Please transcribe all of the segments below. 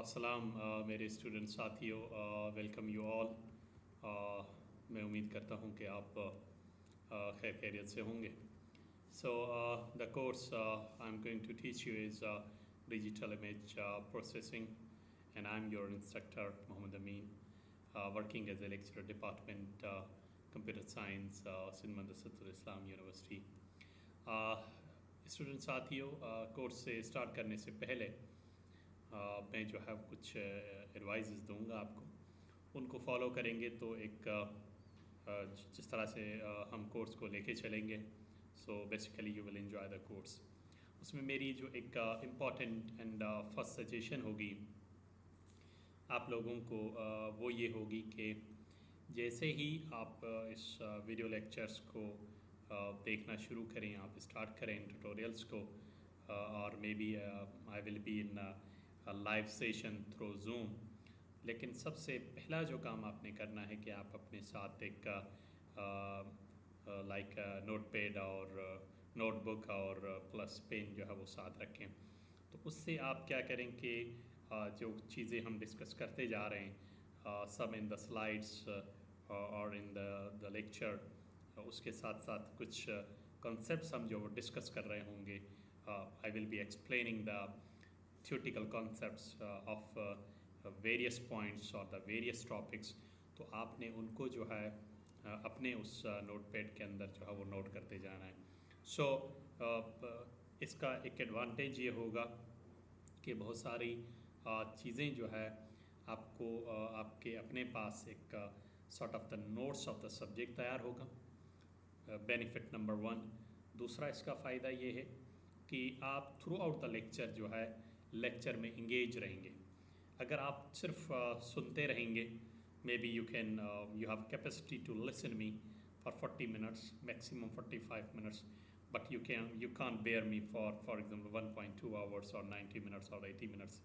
सलाम मेरे स्टूडेंट साथियों, वेलकम यू ऑल। मैं उम्मीद करता हूँ कि आप खैर खैरियत से होंगे। So the course I am going to teach you is digital image processing, and I'm your instructor Mohammed Amin, working as a lecturer department computer science, Sindh Madrasatul Islam University. Student साथियों, course से start करने से पहले मैं जो है कुछ advises दूंगा आपको, उनको फॉलो करेंगे तो एक जिस तरह से हम कोर्स को लेके चलेंगे, so basically you will enjoy the course. उसमें मेरी जो एक इम्पॉर्टेंट एंड फर्स्ट सजेशन होगी आप लोगों को, वो ये होगी कि जैसे ही आप इस वीडियो लेक्चर्स को देखना शुरू करें, आप स्टार्ट करें ट्यूटोरियल्स को, और maybe I will be in live session through Zoom. लेकिन सबसे पहला जो काम आपने करना है कि आप अपने साथ एक लाइक नोटपैड और नोटबुक और प्लस पेन जो है वो साथ रखें। तो उससे आप क्या करें कि जो चीज़ें हम डिस्कस करते जा रहे हैं, सब इन द स्लाइड्स और इन द लेक्चर, उसके साथ साथ कुछ कॉन्सेप्ट्स हम जो डिस्कस कर रहे होंगे, आई will be explaining the theoretical concepts of various points or the various topics। तो आपने उनको जो है अपने उस नोटपैड के अंदर जो है वो नोट करते जाना है। सो इसका एक एडवांटेज ये होगा कि बहुत सारी चीज़ें जो है आपको आपके अपने पास एक sort of the notes of the subject तैयार होगा, बेनिफिट नंबर 1। दूसरा इसका फ़ायदा ये है कि आप थ्रू आउट द लेक्चर जो है लेक्चर में इंगेज रहेंगे। अगर आप सिर्फ सुनते रहेंगे, maybe you can you have capacity to listen me for 40 minutes, maximum 45 minutes, but you can't bear me for example 1.2 hours और 90 मिनट्स और 80 minutes.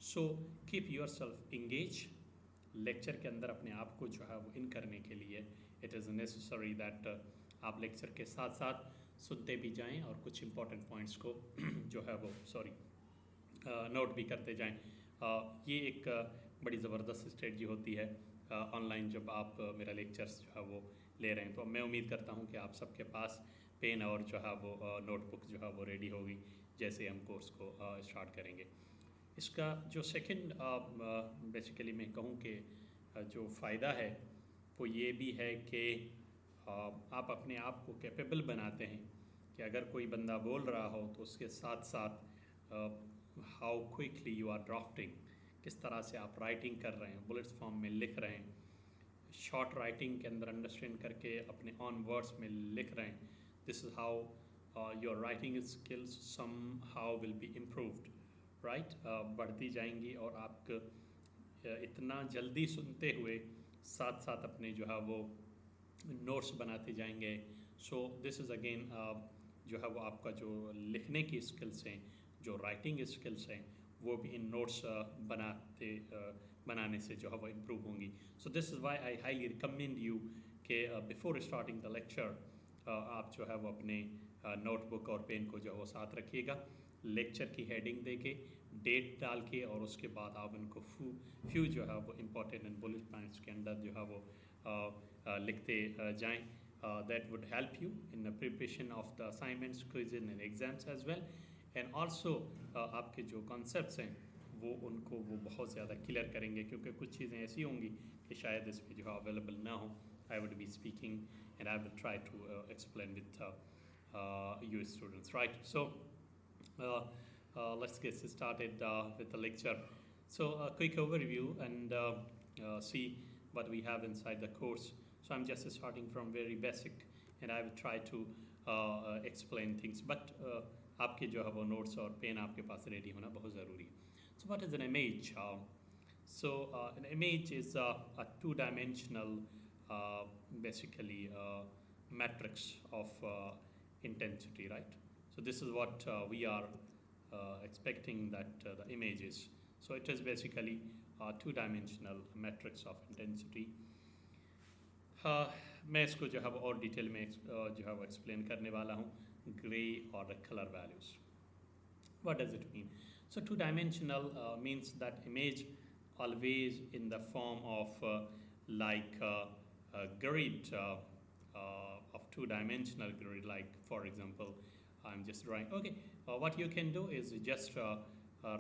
So keep your self engage. Lecture के अंदर अपने आप को जो है वो इन करने के लिए इट इज़ नेसेसरी दैट आप लेक्चर के साथ साथ सुनते भी जाएं और कुछ इंपॉर्टेंट पॉइंट्स को जो है वो नोट भी करते जाएं। ये एक बड़ी ज़बरदस्त स्ट्रेटजी होती है ऑनलाइन जब आप मेरा लेक्चर्स जो है वो ले रहे हैं। तो मैं उम्मीद करता हूं कि आप सबके पास पेन और जो है वो नोटबुक जो है वो रेडी होगी जैसे हम कोर्स को स्टार्ट करेंगे। इसका जो सेकंड बेसिकली मैं कहूँ कि जो फ़ायदा है वो ये भी है कि आप अपने आप को कैपेबल बनाते हैं कि अगर कोई बंदा बोल रहा हो तो उसके साथ साथ how quickly you are drafting, किस तरह से आप राइटिंग कर रहे हैं, बुलेट्स फॉर्म में लिख रहे हैं, शॉर्ट राइटिंग के अंदर अंडरस्टैंड करके अपने ऑन वर्ड्स में लिख रहे हैं। This is how your writing skills somehow will be improved, right. बढ़ती जाएंगी और आप इतना जल्दी सुनते हुए साथ साथ अपने जो है वो नोट्स बनाते जाएंगे। सो दिस इज़ अगेन जो है वो आपका जो लिखने की स्किल्स हैं, जो राइटिंग स्किल्स हैं, वो भी इन नोट्स बनाने से जो है वो इम्प्रूव होंगी। सो this is why I highly recommend you कि बिफोर स्टार्टिंग द लेक्चर आप जो है वो अपने नोटबुक और पेन को जो है वो साथ रखिएगा। लेक्चर की हेडिंग दे के, डेट डाल के, और उसके बाद आप इनको फ्यू जो है वो इम्पोर्टेंट एंड बुलेट पॉइंट्स के अंदर जो है वो लिखते जाएँ। That would help you in the preparation of the assignments, quizzes and exams as well, and also आपके जो concepts हैं वो उनको वो बहुत ज़्यादा क्लियर करेंगे, क्योंकि कुछ चीज़ें ऐसी होंगी कि शायद इस पर जो है अवेलेबल ना हो। I would be speaking and I will try to explain with you students, right? So let's get started with the lecture. So a quick overview and see what we have inside the course. So I'm just starting from very basic and I will try to explain things, but आपके जो है वो notes और pen आपके पास ready होना बहुत ज़रूरी है। So what is an image? An image is a two-dimensional basically matrix of intensity, right? So this is what we are expecting that the image is. So it is basically a two-dimensional matrix of intensity. मैं इसको जो है वो और detail में जो है वो एक्सप्लेन करने वाला हूँ, ग्रे और colour values. What does it mean? So two-dimensional means that image always in the form of like a grid of two-dimensional grid. Like for example, I'm just drawing. Okay, what you can do is just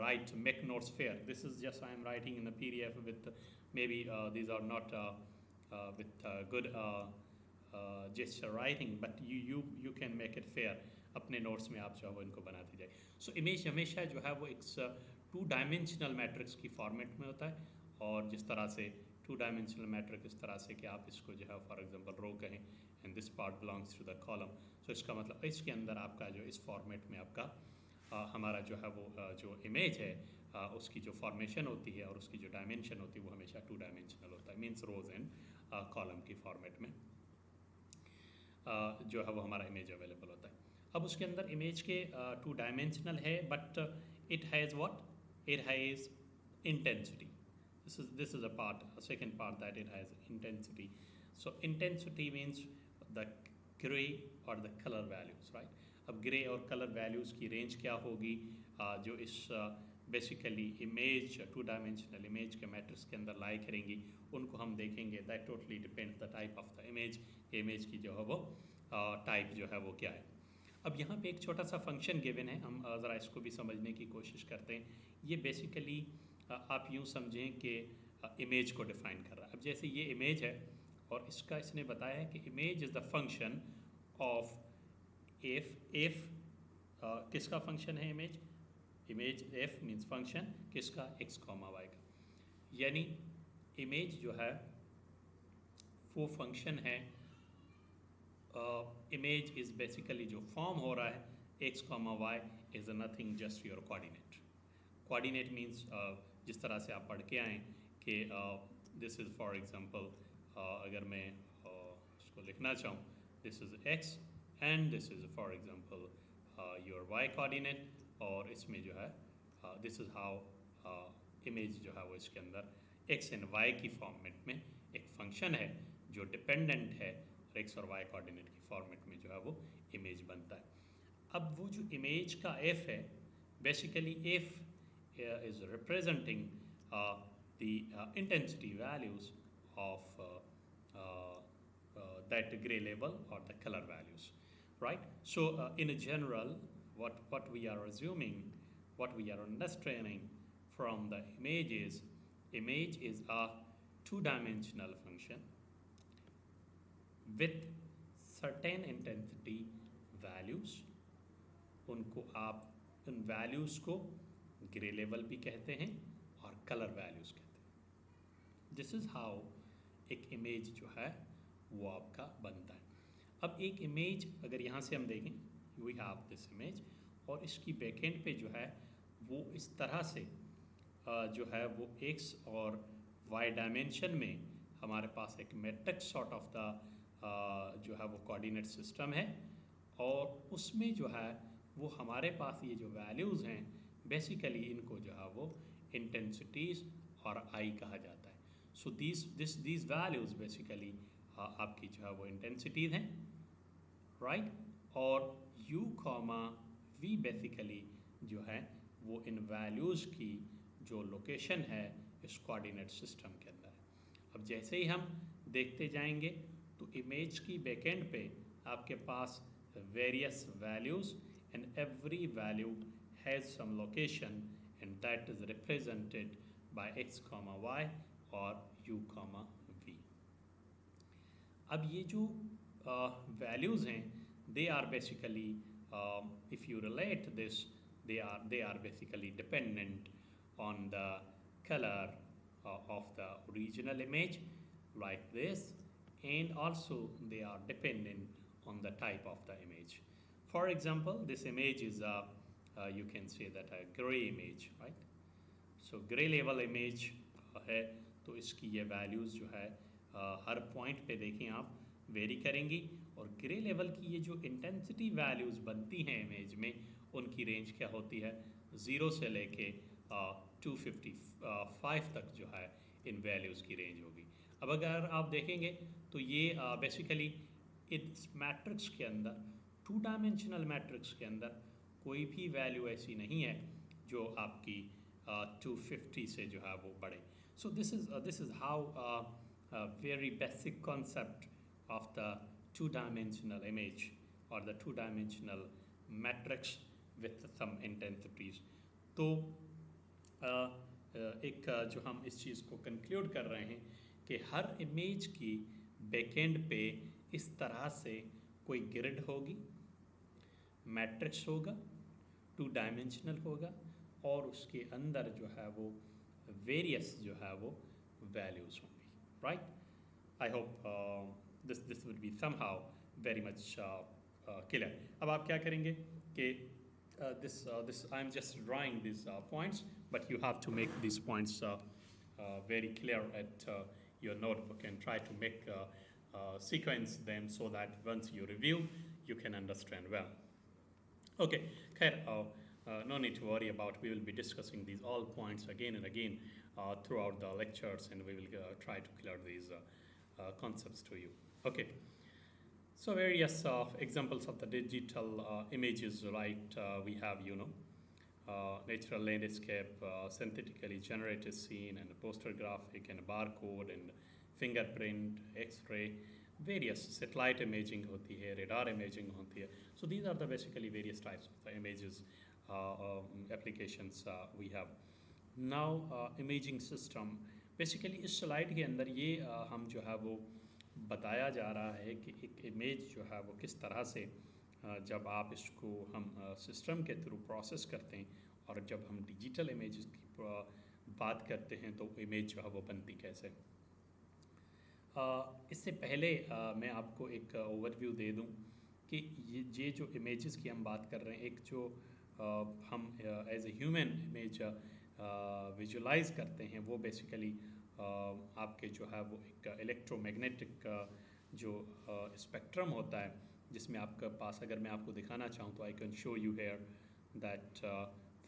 write make notes fair. This is just I'm writing in the PDF with maybe these are not with good gesture writing, but you can make it fair. अपने notes में आप जो है वो इनको बनाते जाए. So image हमेशा जो है वो एक टू डायमेंशनल मैट्रिक्स की फॉर्मेट में होता है, और जिस तरह से टू डायमेंशनल मैट्रिक्स इस तरह से कि आप इसको जो है फॉर एग्जांपल रो कहें and this part belongs to the column. So इसका मतलब इसके अंदर आपका जो इस फॉर्मेट में आपका हमारा जो है वो जो इमेज है उसकी जो फॉर्मेशन होती है और उसकी जो डायमेंशन होती है वो हमेशा टू डायमेंशनल होता है. मीन्स रोज एंड कॉलम की फॉर्मेट में जो है वो हमारा इमेज अवेलेबल होता है. अब उसके अंदर इमेज के टू डायमेंशनल है, but it has what, it has intensity. this is a part, a second part, that it has intensity. So intensity means the gray or the color values, right? अब grey और colour values की range क्या होगी जो इस basically image two dimensional image के matrix के अंदर लाई करेंगी, उनको हम देखेंगे. That totally depends the type of the image की जो है वो टाइप जो है वो क्या है. अब यहाँ पे एक छोटा सा फंक्शन गिवन है, हम ज़रा इसको भी समझने की कोशिश करते हैं. ये बेसिकली आप यूँ समझें कि इमेज को डिफ़ाइन कर रहा है. अब जैसे ये इमेज है और इसका इसने बताया है कि image is the function of F किसका फंक्शन है image. Image F means function किसका, एक्स कॉमा वाई का. यानी इमेज जो है वो फंक्शन है. इमेज इज़ बेसिकली जो फॉर्म हो रहा है X comma Y is nothing just your coordinate. Coordinate means जिस तरह से आप पढ़ के आएँ कि दिस इज़ फॉर एग्जांपल अगर मैं इसको लिखना चाहूँ, this is X and this is for example your Y coordinate, और इसमें जो है दिस इज़ हाउ इमेज जो है वो इसके अंदर एक्स एंड वाई की फॉर्मेट में एक फंक्शन है जो डिपेंडेंट है, और एक्स और वाई कोऑर्डिनेट की फॉर्मेट में जो है वो इमेज बनता है. अब वो जो इमेज का एफ है, basically F is representing the intensity values of that gray level or the color values, right? So in a general, what we are assuming, what we are understanding from the image is a two-dimensional function with certain intensity values. उनको आप उन values को grey level भी कहते हैं और colour values कहते हैं. दिस इज़ हाउ एक इमेज जो है वो आपका बनता है. अब एक इमेज अगर यहाँ से हम देखें, वी हैव दिस इमेज, और इसकी बैकएंड पे जो है वो इस तरह से जो है वो एक्स और वाई डायमेंशन में हमारे पास एक मैट्रिक्स सॉर्ट ऑफ द जो है वो कोऑर्डिनेट सिस्टम है, और उसमें जो है वो हमारे पास ये जो वैल्यूज़ हैं बेसिकली इनको जो है वो इंटेंसिटीज़ और आई कहा जाता है. सो दीज वैल्यूज़ बेसिकली आपकी जो है वो इंटेंसिटीज़ हैं, राइट. और यू कॉमा वी बेसिकली जो है वो इन वैल्यूज़ की जो लोकेशन है इस कोऑर्डिनेट सिस्टम के अंदर है. अब जैसे ही हम देखते जाएंगे तो इमेज की बैकएंड पे आपके पास various values and every value has some location and that is represented by x comma y or u comma v. अब ये जो values हैं they are basically if you relate this they are basically dependent on the color of the original image like this, and also they are dependent on the type of the image. For example, this image is you can say that a gray image, right? So gray level image है तो इसकी ये values जो है हर point पे देखें आप very करेंगी, और ग्रे लेवल की ये जो इंटेंसिटी वैल्यूज़ बनती हैं इमेज में उनकी रेंज क्या होती है, 0 से लेके 255 तक जो है इन वैल्यूज़ की रेंज होगी. अब अगर आप देखेंगे तो ये बेसिकली इस मैट्रिक्स के अंदर टू डायमेंशनल मैट्रिक्स के अंदर कोई भी वैल्यू ऐसी नहीं है जो आपकी 250 से जो है वो बढ़े. So this is how a very basic concept of the two-dimensional image or the two-dimensional matrix with some intensities. तो एक जो हम इस चीज़ को कंक्लूड कर रहे हैं कि हर इमेज की बैकएंड पे इस तरह से कोई ग्रिड होगी, मैट्रिक्स होगा, टू डायमेंशनल होगा और उसके अंदर जो है वो वेरियस जो है वो वैल्यूज़ होंगी. Right. I hope this would be somehow very much clear. अब आप क्या करेंगे कि this I'm just drawing these points, but you have to make these points very clear at your notebook and try to make sequence them so that once you review you can understand well. Okay, Khair, no need to worry about. We will be discussing these all points again and again throughout the lectures, and we will try to clear these concepts to you. Okay. So various examples of the digital images, right? We have, natural landscape, synthetically generated scene, and poster graphic, and barcode, and fingerprint, X-ray, various satellite imaging hoti hai, radar imaging hoti hai. So these are the basically various types of images applications we have. Now imaging system, basically इस slide के अंदर ये हम जो है वो बताया जा रहा है कि एक इमेज जो है वो किस तरह से जब आप इसको हम सिस्टम के थ्रू प्रोसेस करते हैं और जब हम डिजिटल इमेज की बात करते हैं तो इमेज जो है वो बनती कैसे. इससे पहले मैं आपको एक ओवरव्यू दे दूं कि ये जो इमेजेस की हम बात कर रहे हैं, एक जो हम as a human image visualise करते हैं वो बेसिकली आपके जो है वो एक इलेक्ट्रोमैग्नेटिक जो स्पेक्ट्रम होता है, जिसमें आपके पास अगर मैं आपको दिखाना चाहूँ तो I can show you here that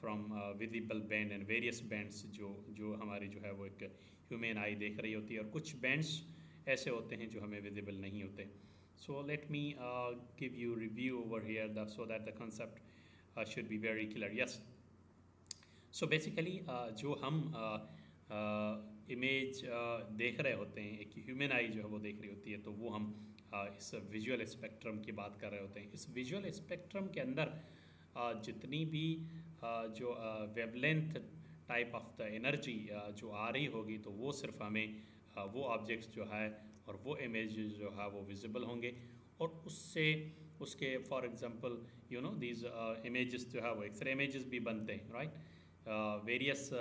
from visible band and various bands जो हमारी जो है वो एक ह्यूमन आई देख रही होती है, और कुछ बैंड्स ऐसे होते हैं जो हमें विजिबल नहीं होते. So let me give you review over here so that the concept should be very clear. Yes. So basically जो हम इमेज देख रहे होते हैं, एक ह्यूमन आई जो है वो देख रही होती है, तो वो हम इस विजुअल स्पेक्ट्रम की बात कर रहे होते हैं. इस विजुअल स्पेक्ट्रम के अंदर जितनी भी जो wavelength type of the energy जो आ रही होगी, तो वो सिर्फ हमें वो ऑब्जेक्ट्स जो है और वो इमेज जो है वो विजिबल होंगे, और उससे उसके फॉर एग्जांपल दीज इमेजेस जो है वो एक्सरे इमेजेस भी बनते हैं. राइट. वेरियस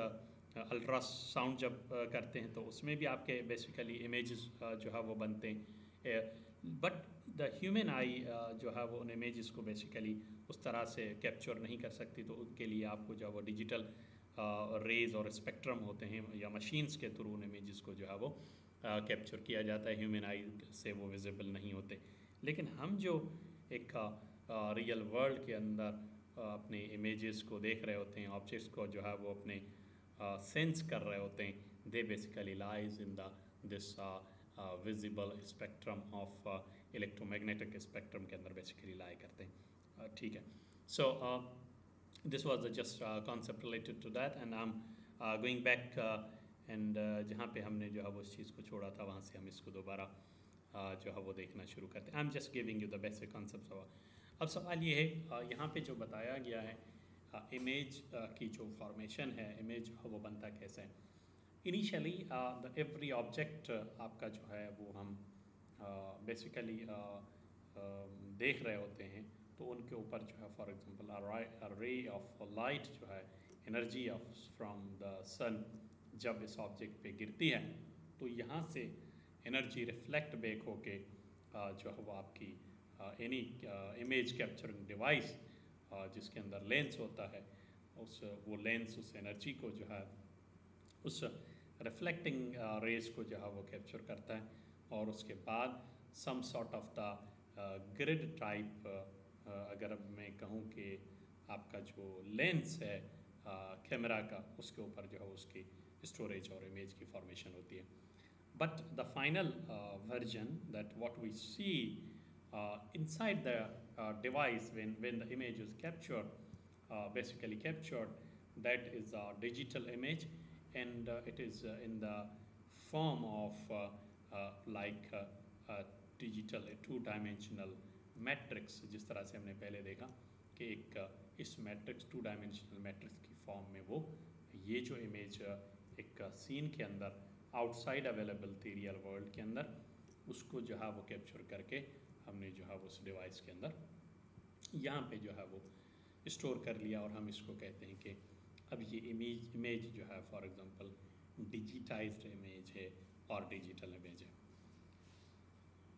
अल्ट्रासाउंड जब करते हैं तो उसमें भी आपके बेसिकली इमेजेस जो है वो बनते हैं, बट द ह्यूमन आई जो है वो उन इमेजेस को बेसिकली उस तरह से कैप्चर नहीं कर सकती. तो उनके लिए आपको जो है वो डिजिटल रेज और स्पेक्ट्रम होते हैं या मशीन्स के थ्रू उन इमेजेस को जो है वो कैप्चर किया जाता है. ह्यूमन आई से वो विजिबल नहीं होते. लेकिन हम जो एक रियल वर्ल्ड के अंदर अपने इमेजेस को देख रहे होते हैं, ऑब्जेक्ट्स को जो है वो अपने सेंस कर रहे होते हैं, they basically lies in the this visible spectrum of electromagnetic spectrum के अंदर बेसिकली लाई करते हैं. ठीक है. सो this was just concept related to that, and I'm going back and जहाँ पे हमने जो है वो इस चीज़ को छोड़ा था वहाँ से हम इसको दोबारा जो है वो देखना शुरू करते हैं. I am just giving you the basic concept. अब सवाल ये है, यहाँ पे जो बताया गया है इमेज की जो फॉर्मेशन है, इमेज जो है वो बनता कैसे है. इनिशियली एवरी ऑब्जेक्ट आपका जो है वो हम बेसिकली देख रहे होते हैं, तो उनके ऊपर जो है for example ray of light जो है, एनर्जी ऑफ फ्रॉम द सन जब इस ऑब्जेक्ट पे गिरती है, तो यहाँ से एनर्जी रिफ्लेक्ट बैक होके जो है वो आपकी एनी इमेज कैप्चरिंग डिवाइस जिसके अंदर लेंस होता है, वो लेंस उस एनर्जी को जो है उस रिफ्लेक्टिंग रेज को जो है वो कैप्चर करता है, और उसके बाद some sort of the grid type, अगर मैं कहूँ कि आपका जो लेंस है कैमरा का, उसके ऊपर जो है उसकी स्टोरेज और इमेज की फॉर्मेशन होती है. But the final version that what we see inside the device when the image is captured, basically captured, that is a digital image, and it is in the form of like a digital to dimensional matrix, जिस तरह से हमने पहले देखा कि एक इस matrix to dimensional matrix की फॉर्म में वो ये जो इमेज एक सीन के अंदर आउटसाइड अवेलेबल थी रियल वर्ल्ड के अंदर, उसको जो है वो कैप्चर करके हमने जो है वो उस डिवाइस के अंदर यहाँ पे जो है वो स्टोर कर लिया, और हम इसको कहते हैं कि अब ये इमेज जो है फॉर एग्जांपल डिजिटाइज्ड इमेज है और डिजिटल इमेज है।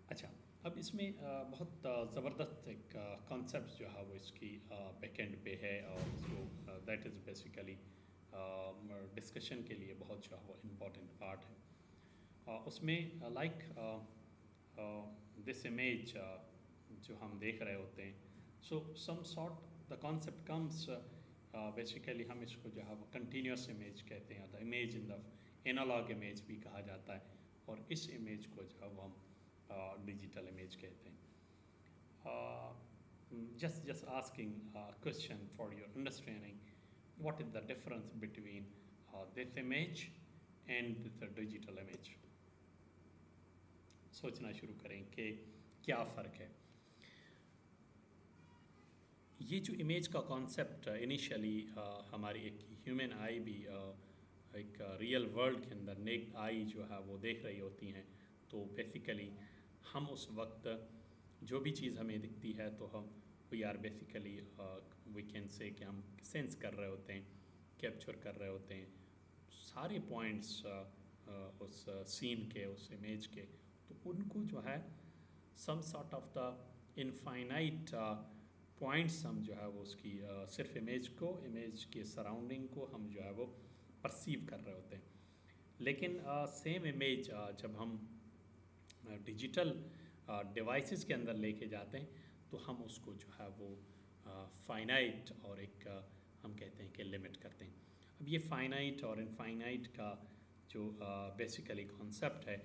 अच्छा, अब इसमें बहुत ज़बरदस्त एक कॉन्सेप्ट जो है वो इसकी बैकएंड पे है, और इसको दैट इज़ बेसिकली डिस्कशन के लिए बहुत जो है वो इम्पोर्टेंट पार्ट है। उसमें लाइक दिस इमेज जो हम देख रहे होते हैं, so some sort the concept comes basically हम इसको जो है वो कंटिन्यूस इमेज कहते हैं, the image in the analogue image भी कहा जाता है, और इस इमेज को जो है वो हम डिजिटल इमेज कहते हैं। Just asking a question for your understanding, what is the difference between this image and the digital image? सोचना शुरू करें कि क्या फ़र्क है। ये जो इमेज का कॉन्सेप्ट इनिशियली हमारी एक ह्यूमन आई भी एक रियल वर्ल्ड के अंदर नेक्ड आई जो है वो देख रही होती हैं, तो बेसिकली हम उस वक्त जो भी चीज़ हमें दिखती है तो हम we are basically we can say कि हम सेंस कर रहे होते हैं, कैप्चर कर रहे होते हैं सारे पॉइंट्स उस सीन के, उस इमेज के, तो उनको जो है some sort of the infinite points हम जो है वो उसकी सिर्फ इमेज के सराउंडिंग को हम जो है वो परसीव कर रहे होते हैं। लेकिन सेम इमेज जब हम डिजिटल डिवाइसेस के अंदर लेके जाते हैं तो हम उसको जो है वो फाइनाइट और एक हम कहते हैं कि लिमिट करते हैं। अब ये फाइनाइट और इनफाइनाइट का जो बेसिकली कॉन्सेप्ट है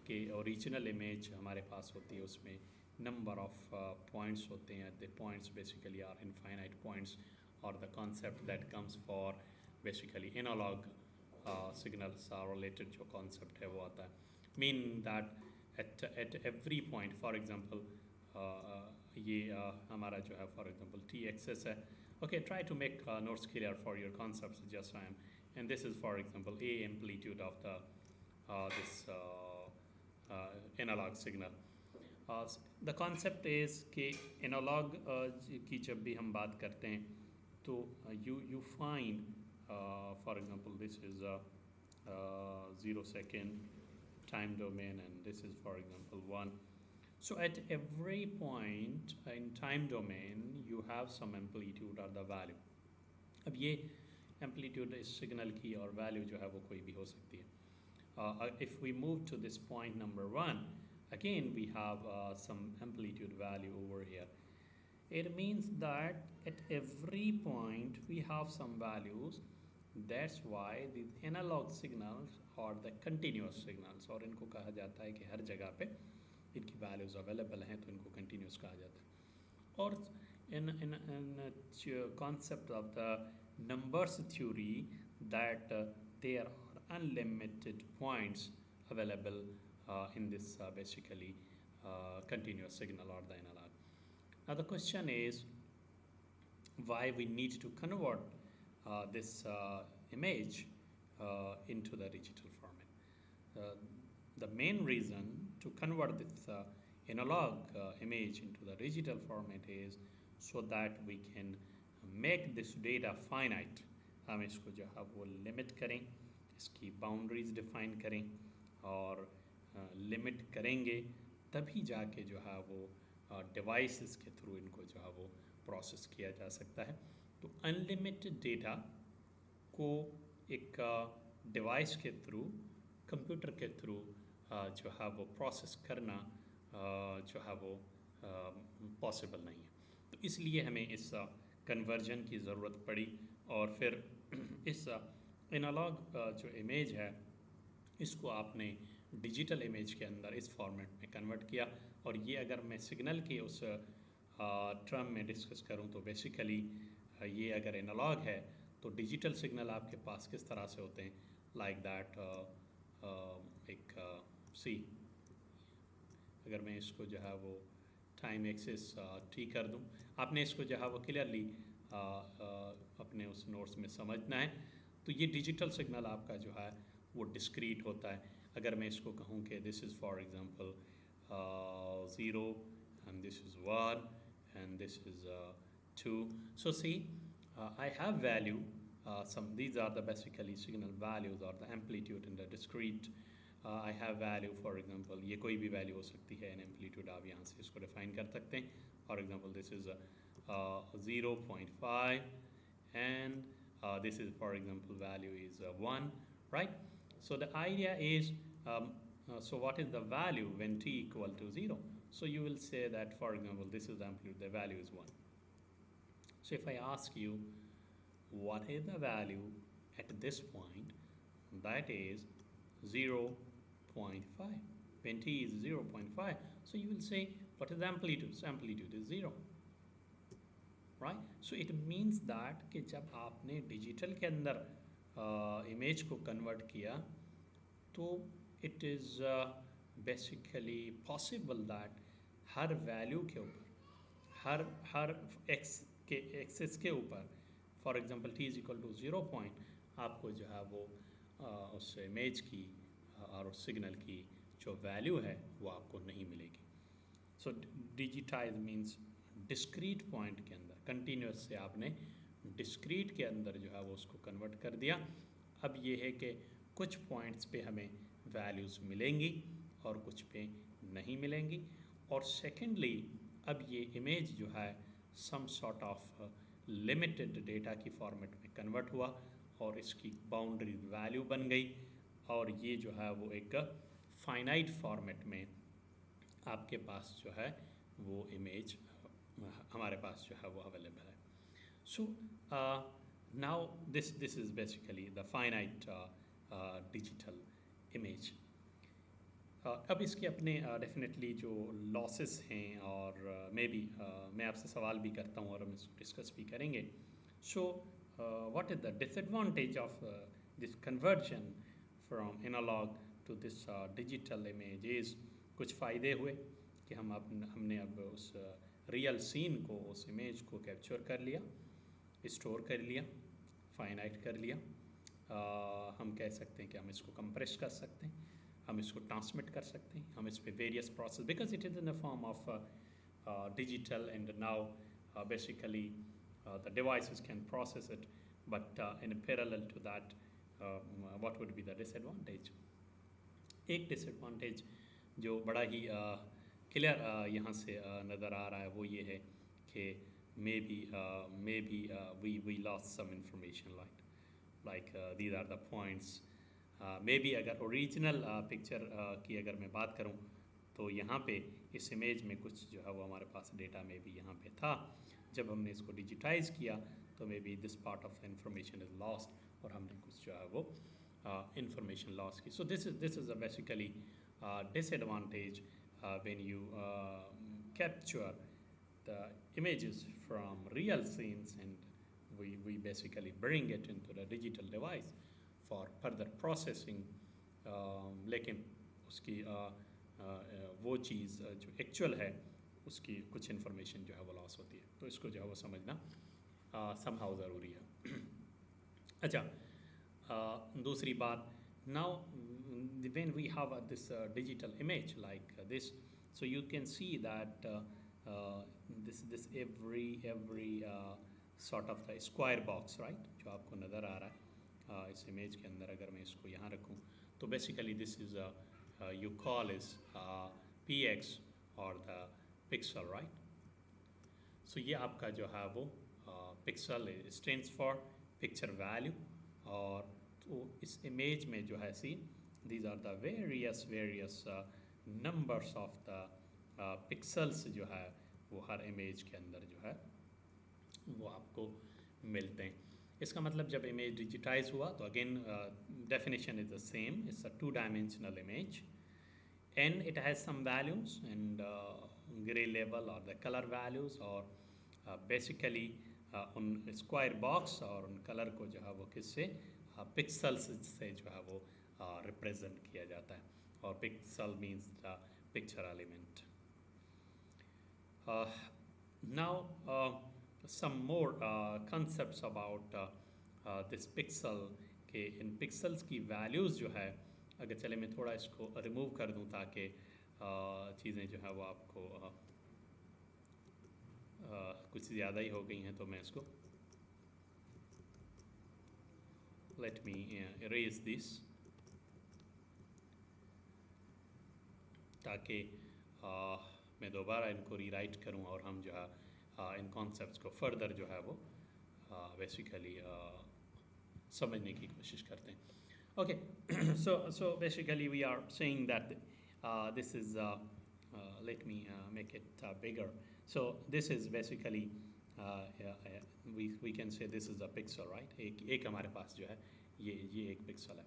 कि ओरिजिनल इमेज हमारे पास होती है, उसमें नंबर ऑफ पॉइंट्स होते हैं, the points basically are infinite points, और the concept that comes for basically analogue signals are related जो कॉन्सेप्ट है वो आता है, mean that at every point for example ये हमारा जो है फॉर एग्जांपल टी एक्सेस है, okay, try to make notes clear for your concepts just I am, and this is for example a amplitude of the this analogue signal. The concept is कि analogue की जब भी हम बात करते हैं तो you find for example this is 0 second time domain, and this is for example 1. So at every point in time domain you have some amplitude or the value. अब ये amplitude इस signal की और value जो है वो कोई भी हो सकती है. If we move to this point number 1, again we have some amplitude value over here. It means that at every point we have some values. That's why the analog signals or the continuous signals, और इनको कहा जाता है कि हर जगह पे इनकी values available हैं तो इनको continuous कहा जाता है। और in concept of the numbers theory that there are unlimited points available in this basically continuous signal or the analog. Now the question is why we need to convert this image into the digital format. The main reason to convert this analog image into the digital format is so that we can make this data finite. हम इसको जो है वो limit करें, इसकी boundaries define करें, और limit करेंगे तभी जाके जो है वो डिवाइसेस के थ्रू इनको जो है वो प्रोसेस किया जा सकता है। तो अनलिमिटेड डेटा को एक डिवाइस के थ्रू, कंप्यूटर के थ्रू जो है वो प्रोसेस करना जो है वो पॉसिबल नहीं है। तो इसलिए हमें इस कन्वर्जन की ज़रूरत पड़ी, और फिर इस एनालॉग जो इमेज है इसको आपने डिजिटल इमेज के अंदर इस फॉर्मेट में कन्वर्ट किया। और ये अगर मैं सिग्नल के उस टर्म में डिस्कस करूं तो बेसिकली ये अगर एनालॉग है तो डिजिटल सिग्नल आपके पास किस तरह से होते हैं, लाइक दैट एक सी, अगर मैं इसको जो है वो टाइम एक्सिस ठीक कर दूं, आपने इसको जो है वो क्लियरली अपने उस नोट्स में समझना है। तो ये डिजिटल सिग्नल आपका जो है वो डिस्क्रीट होता है। अगर मैं इसको कहूँ कि this is for example 0 and this is 1 and this is 2. So see, I have value, these are the basically signal values or the amplitude in the discrete. I have value, for example, ये कोई भी value हो सकती है, N amplitude आप यहाँ से इसको डिफाइन कर सकते हैं। For example this is 0.5 and this is, for example, value is 1, right? So the idea is, so what is the value when t equal to 0? So you will say that, for example, this is the amplitude, the value is 1. So if I ask you what is the value at this point, that is 0.5. When t is 0.5, so you will say what is the amplitude? So amplitude is 0, right? So it means that कि जब आपने digital के अंदर image को convert किया, तो it is basically possible that हर value के ऊपर, हर x के एक्सिस के ऊपर, for example t is equal to 0 point, आपको जो है वो उस इमेज की और उस सिग्नल की जो वैल्यू है वो आपको नहीं मिलेगी। सो डिजिटाइज मीन्स डिस्क्रीट पॉइंट के अंदर, कंटिन्यूस से आपने डिस्क्रीट के अंदर जो है वो उसको कन्वर्ट कर दिया। अब ये है कि कुछ पॉइंट्स पे हमें वैल्यूज़ मिलेंगी और कुछ पे नहीं मिलेंगी। और सेकेंडली, अब ये इमेज जो है some sort of limited data की फॉर्मेट में कन्वर्ट हुआ और इसकी बाउंड्री वैल्यू बन गई, और ये जो है वो एक फाइनाइट फॉर्मेट में आपके पास जो है वो इमेज हमारे पास जो है वो अवेलेबल है। So now this is basically the finite digital image. अब इसके अपने डेफिनेटली जो लॉसेस हैं, और मे बी मैं आपसे सवाल भी करता हूँ और हम इसको डिस्कस भी करेंगे। So what is the disadvantage of this conversion from analogue to this digital image is, कुछ फ़ायदे हुए कि हमने अब उस रियल सीन को, उस इमेज को कैप्चर कर लिया, स्टोर कर लिया, फाइनाइट कर लिया। हम कह सकते हैं कि हम इसको कंप्रेस कर सकते हैं, हम इसको ट्रांसमिट कर सकते हैं, हम इस पे various process, because it is in the form of digital, and now basically the devices can process it, but in parallel to that what would be the disadvantage. एक डिसएडवांटेज जो बड़ा ही क्लियर यहाँ से नज़र आ रहा है वो ये है कि may be we lost some information, like these are the points. मे बी अगर ओरिजिनल पिक्चर की अगर मैं बात करूं तो यहाँ पे इस इमेज में कुछ जो है वो हमारे पास डेटा में भी यहाँ पे था। जब हमने इसको डिजिटाइज़ किया तो may be this part of information is lost, और हमने कुछ जो है वो इंफॉर्मेशन लॉस की। सो this is a basically disadvantage when you capture the images from real scenes and we basically bring it into the digital device for further processing, लेकिन उसकी वो चीज़ जो एक्चुअल है उसकी कुछ इन्फॉर्मेशन जो है वो लॉस होती है, तो इसको जो है वो समझना somehow ज़रूरी है। अच्छा, दूसरी बात, now when we have this digital image like this, so you can see that this every sort of the square box, right, जो आपको नज़र आ रहा है इस इमेज के अंदर, अगर मैं इसको यहाँ रखूँ तो basically this is you call is px or the pixel, right? So ये आपका जो है वो pixel stands for picture value, और तो इस इमेज में जो है सी these are the various numbers of the pixels जो है वो हर इमेज के अंदर जो है वो आपको मिलते हैं। इसका मतलब जब इमेज डिजिटाइज हुआ तो again definition is the same, it's a 2-dimensional image and it has some values and gray level or the color values, or basically उन स्क्वायर बॉक्स और उन कलर को जो है वो किससे पिक्सल्स से जो है वो रिप्रेजेंट किया जाता है और pixel means the picture element. Now some more concepts about this pixel के इन पिक्सल्स की वैल्यूज़ जो है अगर चले मैं थोड़ा इसको रिमूव कर दूं ताकि चीज़ें जो है वो आपको कुछ ज़्यादा ही हो गई हैं तो मैं इसको let me erase this ताकि मैं दोबारा इनको रीराइट करूं और हम जो है इन कॉन्सेप्ट्स को फर्दर जो है वो बेसिकली समझने की कोशिश करते हैं. Okay, so basically we are saying that this is let me make it bigger. So this is basically we can say this is a pixel, right? एक हमारे पास जो है ये एक पिक्सल है.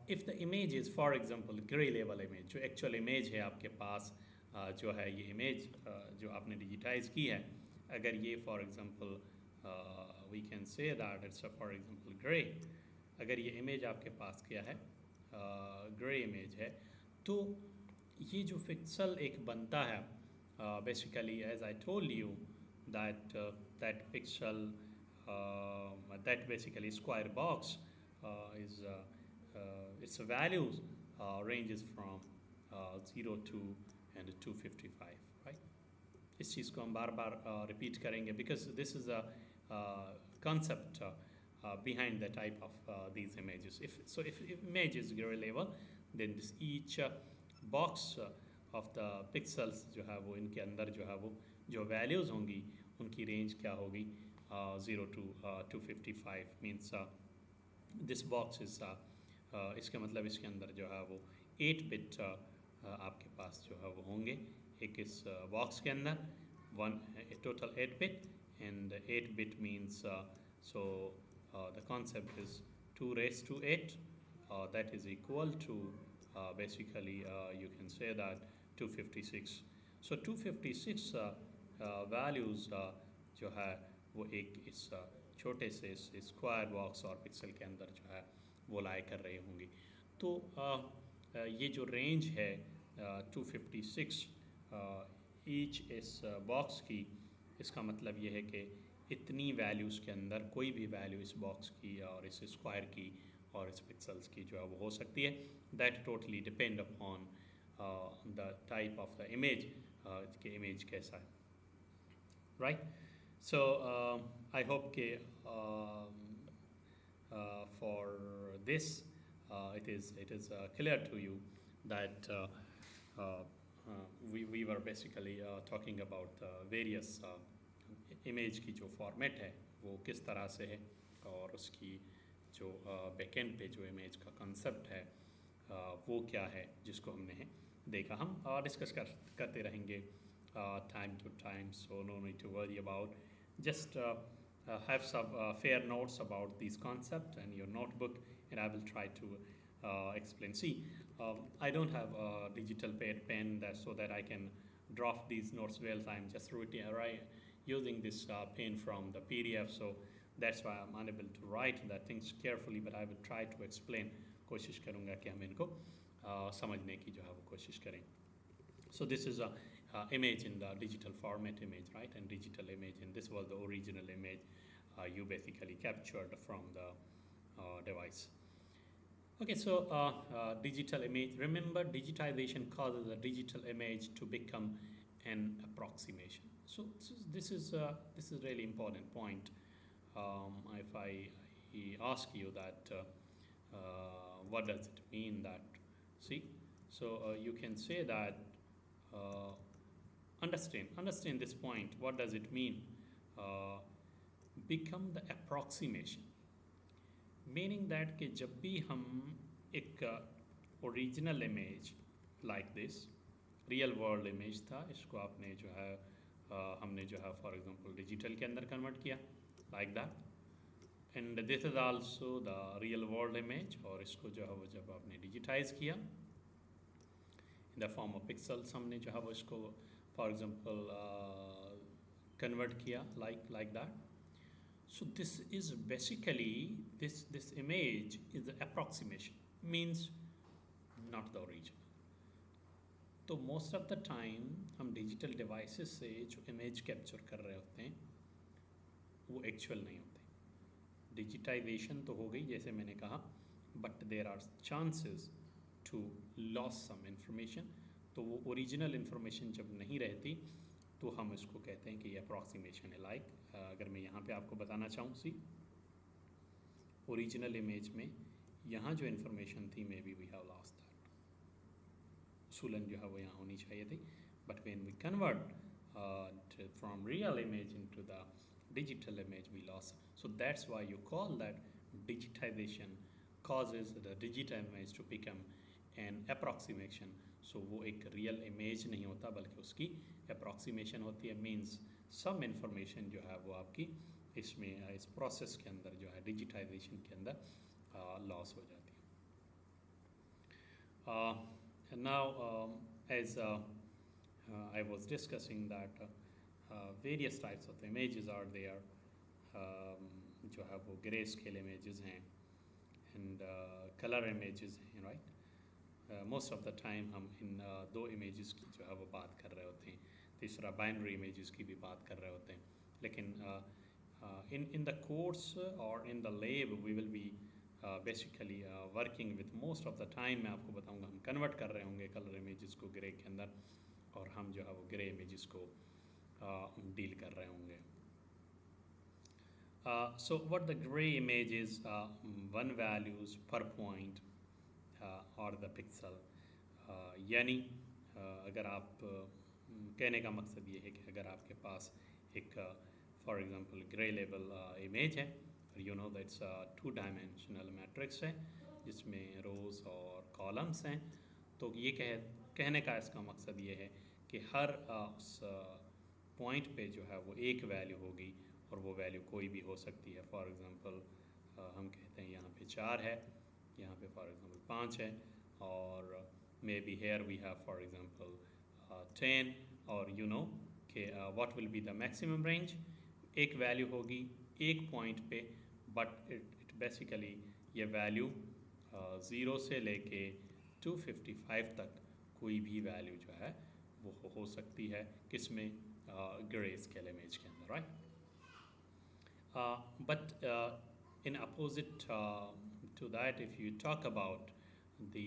If the image is for example gray level image, जो actual image है आपके पास जो है ये image जो आपने digitize की है, अगर ये for example we can say that it's a for example gray, अगर ये image आपके पास क्या है gray image है तो ये जो pixel एक बनता है basically as I told you that that pixel that basically square box is its values ranges from 0 to and 255, right? इस चीज़ को हम बार बार रिपीट करेंगे because this is a concept behind the type of these images. If image is gray level, then this each box of the pixels जो है वो इनके अंदर जो है वो जो values होंगी उनकी range क्या होगी 0 to 255 means this box is इसका मतलब इसके अंदर जो है वो 8 बिट आपके पास जो है वो होंगे एक इस बॉक्स के अंदर one total 8 bit and 8 bit means so the concept is 2 raised to 8 that is equal to basically you can say that 256. So 256 values जो है वो एक इस छोटे से इस स्क्वायर बॉक्स और पिक्सल के अंदर जो है वो लाई कर रहे होंगे. तो ये जो रेंज है 256 ईच इस बॉक्स की इसका मतलब ये है कि इतनी वैल्यूज़ के अंदर कोई भी वैल्यू इस बॉक्स की और इस स्क्वायर की और इस पिक्सल्स की जो है वो हो सकती है. That totally depend upon the type of the image कि इमेज कैसा है, राइट. सो आई होप के for this it is clear to you that we were basically talking about various image की जो format है वो किस तरह से है और उसकी जो backend पे जो image का concept है वो क्या है जिसको हमने देखा. हम डिस्कस करते रहेंगे time to time, so no need to worry about. Just have some fair notes about these concepts and your notebook, and I will try to explain. See, I don't have a digital pen so that I can draft these notes well. I'm just using this pen from the PDF, so that's why I'm unable to write the things carefully, but I will try to explain. कोशिश करूँगा कि हम इनको समझने की जो है वो कोशिश करें. So this is a image in the digital format image, right? And digital image, and this was the original image you basically captured from the device. Okay, so digital image. Remember, digitization causes a digital image to become an approximation. So this is really important point. If I ask you that, what does it mean that? See, so you can say that. Understand this point. What does it mean? Become the approximation, meaning that कि जब भी हम एक original image like this real world image था इसको आपने जो है हमने जो है for example digital के अंदर convert किया like that, and this is also the real world image और इसको जो है वो जब आपने digitize किया in the form of pixels हमने जो है वो इसको for example कन्वर्ट किया like that. So this is basically this image is the approximation, means not the original. तो मोस्ट ऑफ द टाइम हम डिजिटल डिवाइसेस से जो इमेज कैप्चर कर रहे होते हैं वो एक्चुअल नहीं होते. डिजिटाइजेशन तो हो गई जैसे मैंने कहा, but there are chances to loss some information. तो वो ओरिजिनल इंफॉर्मेशन जब नहीं रहती तो हम इसको कहते हैं कि ये अप्रॉक्सीमेशन है. लाइक अगर मैं यहाँ पे आपको बताना चाहूँ, सी ओरिजिनल इमेज में यहाँ जो इन्फॉर्मेशन थी may B we have lost that. उसूलन जो है वो यहाँ होनी चाहिए थी, but when we convert from real image into the digital image we lost. So that's why you call that digitization causes the digital image to become an approximation. So वो एक real image नहीं होता बल्कि उसकी approximation होती है. means some information जो है वो आपकी इसमें इस process के अंदर जो है digitization के अंदर loss हो जाती है. And now as I was discussing that various types of images are there. जो है वो ग्रे स्केल images हैं and color images हैं, right? Most of the time हम इन दो images की जो है वो बात कर रहे होते हैं. तीसरा binary images की भी बात कर रहे होते हैं. लेकिन in the course or in the lab we will be basically working with most of the time. मैं आपको बताऊंगा हम convert कर रहे होंगे color images को grey के अंदर और हम जो है वो grey images को डील कर रहे होंगे. So what the gray image is, one values per point or the pixel. यानी अगर आप कहने का मकसद ये है कि अगर आपके पास एक for example grey level image है, you know that's two dimensional matrix है जिसमें रोज और कॉलम्स हैं, तो ये कहने का इसका मकसद ये है कि हर उस पॉइंट पे जो है वो एक वैल्यू होगी और वो वैल्यू कोई भी हो सकती है. फॉर एग्जांपल हम कहते हैं यहाँ पे 4 है, यहाँ पे फॉर एग्जांपल 5 है, और maybe here we have for example 10, और यू नो कि what will be the maximum range. एक वैल्यू होगी एक पॉइंट पे, बट इट बेसिकली ये वैल्यू 0 से लेके 255 तक कोई भी वैल्यू जो है वो हो सकती है. किसमें? ग्रे स्केल इमेज के अंदर, right? But in opposite to that, if you talk about the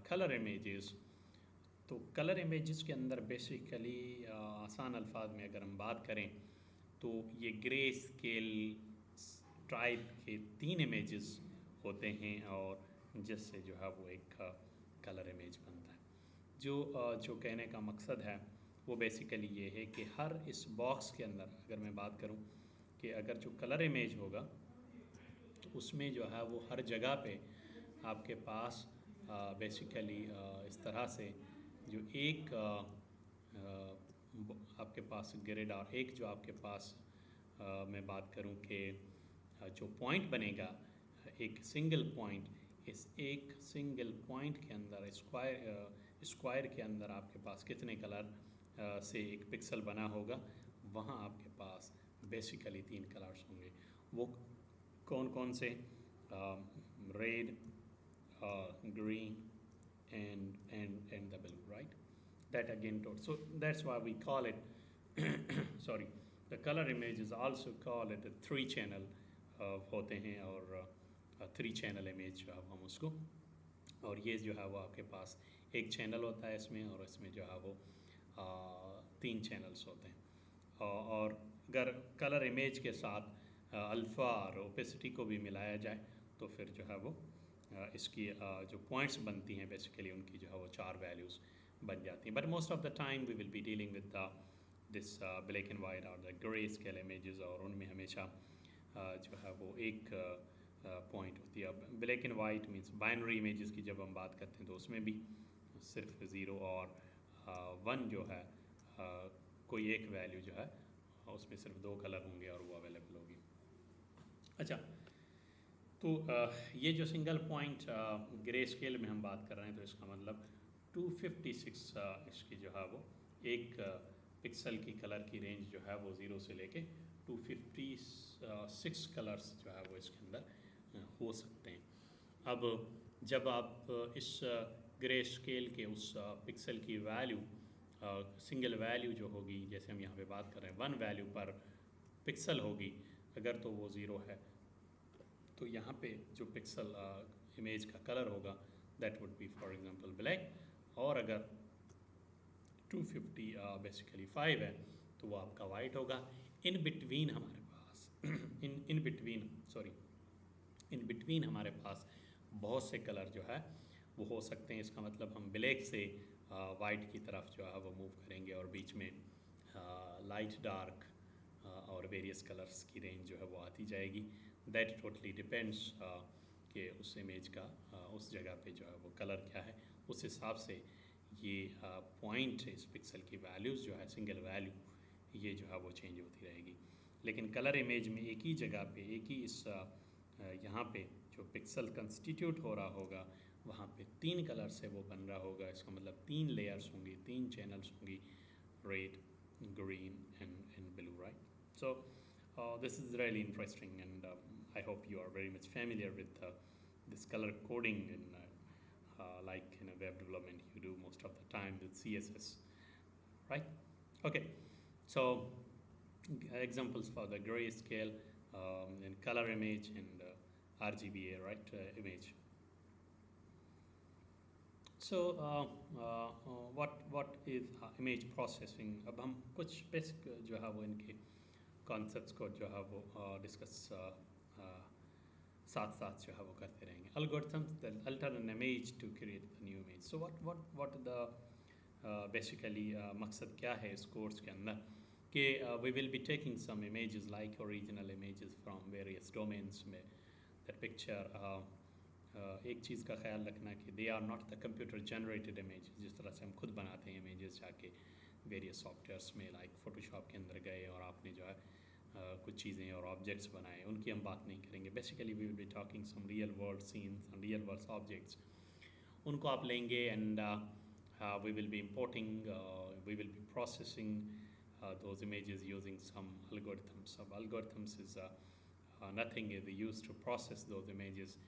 color images, तो color images के अंदर basically आसान अल्फाज में अगर हम बात करें तो ये ग्रे स्केल टाइप के 3 images होते हैं और जिससे जो है वो एक कलर इमेज बनता है. जो कहने का मकसद है वो बेसिकली ये है कि हर इस बॉक्स के अंदर अगर मैं बात करूं कि अगर जो कलर इमेज होगा तो उसमें जो है वो हर जगह पे आपके पास बेसिकली इस तरह से जो एक आपके पास ग्रिड और एक जो आपके पास मैं बात करूं कि जो पॉइंट बनेगा एक सिंगल पॉइंट, इस एक सिंगल पॉइंट के अंदर स्क्वायर के अंदर आपके पास कितने कलर से एक पिक्सल बना होगा, वहाँ आपके पास बेसिकली 3 कलर्स होंगे. वो कौन कौन से? Red, green and the blue, right? That again taught. So that's why we call it sorry the colour image is also call it 3 channel होते हैं और 3 चैनल इमेज जो है हम उसको, और ये जो है वो आपके पास एक चैनल होता है इसमें, और इसमें जो है वो 3 चैनल्स होते हैं. और अगर कलर इमेज के साथ अल्फ़ा और ओपेसिटी को भी मिलाया जाए तो फिर जो है वो इसकी जो पॉइंट्स बनती हैं बेसिकली उनकी जो है वो 4 वैल्यूज़ बन जाती हैं. But most of the time we will be dealing with this black and white और द ग्रे स्केल इमेजेस, और उनमें हमेशा जो है वो एक पॉइंट होती है. अब black and white means binary images की जब हम बात करते हैं तो उसमें भी सिर्फ 0 और 1 जो है कोई एक वैल्यू जो है उसमें सिर्फ 2 कलर होंगे और वो अवेलेबल होगी. अच्छा, तो ये जो सिंगल पॉइंट ग्रे स्केल में हम बात कर रहे हैं तो इसका मतलब 256 इसकी जो है वो एक पिक्सल की कलर की रेंज जो है वो 0 से लेके 256 कलर्स जो है वो इसके अंदर हो सकते हैं। अब जब आप इस ग्रे स्केल के उस पिक्सल की वैल्यू सिंगल वैल्यू जो होगी, जैसे हम यहाँ पे बात कर रहे हैं 1 वैल्यू पर पिक्सल होगी, अगर तो वो 0 है तो यहाँ पे जो पिक्सल इमेज का कलर होगा that would be for example black, और अगर 250 बेसिकली 5 है तो वो आपका वाइट होगा। इन बिटवीन हमारे पास इन बिटवीन हमारे पास बहुत से कलर जो है वो हो सकते हैं। इसका मतलब हम ब्लैक से वाइट की तरफ जो है वो मूव करेंगे और बीच में लाइट डार्क और वेरियस कलर्स की रेंज जो है वो आती जाएगी। दैट टोटली डिपेंड्स कि उस इमेज का उस जगह पे जो है वो कलर क्या है, उस हिसाब से ये पॉइंट इस पिक्सल की वैल्यूज़ जो है सिंगल वैल्यू ये जो है वो चेंज होती रहेगी। लेकिन कलर इमेज में एक ही जगह पे एक ही इस यहाँ पे जो पिक्सल कंस्टिट्यूट हो रहा होगा वहाँ पे 3 कलर से वो बन रहा होगा। इसका मतलब 3 लेयर्स होंगी, 3 चैनल्स होंगी, red, green and blue, right? So this is really interesting, and I hope you are very much familiar with this color coding like in a web development you do most of the time with CSS, right? Okay, so examples for the grayscale and color image and RGBA, right? Image. So what is image processing? अब हम कुछ basic जो है वो इनके concepts को जो है वो डिस्कस साथ साथ जो है वो करते रहेंगे। Algorithms that alter an image to create a new image. So what the basically मकसद क्या है इस कोर्स के अंदर कि we will be taking some images like original images from various domains में that picture एक चीज़ का ख्याल रखना कि they are not the computer generated image, जिस तरह से हम खुद बनाते हैं इमेजेस जाके वेरियस सॉफ्टवेयर्स में लाइक फोटोशॉप के अंदर गए और आपने जो है कुछ चीज़ें और ऑब्जेक्ट्स बनाए, उनकी हम बात नहीं करेंगे। Basically we will be talking some real world scenes and real world objects, उनको आप लेंगे and we will be importing we will be processing those images using some algorithms. Some algorithms is nothing is used to process those images.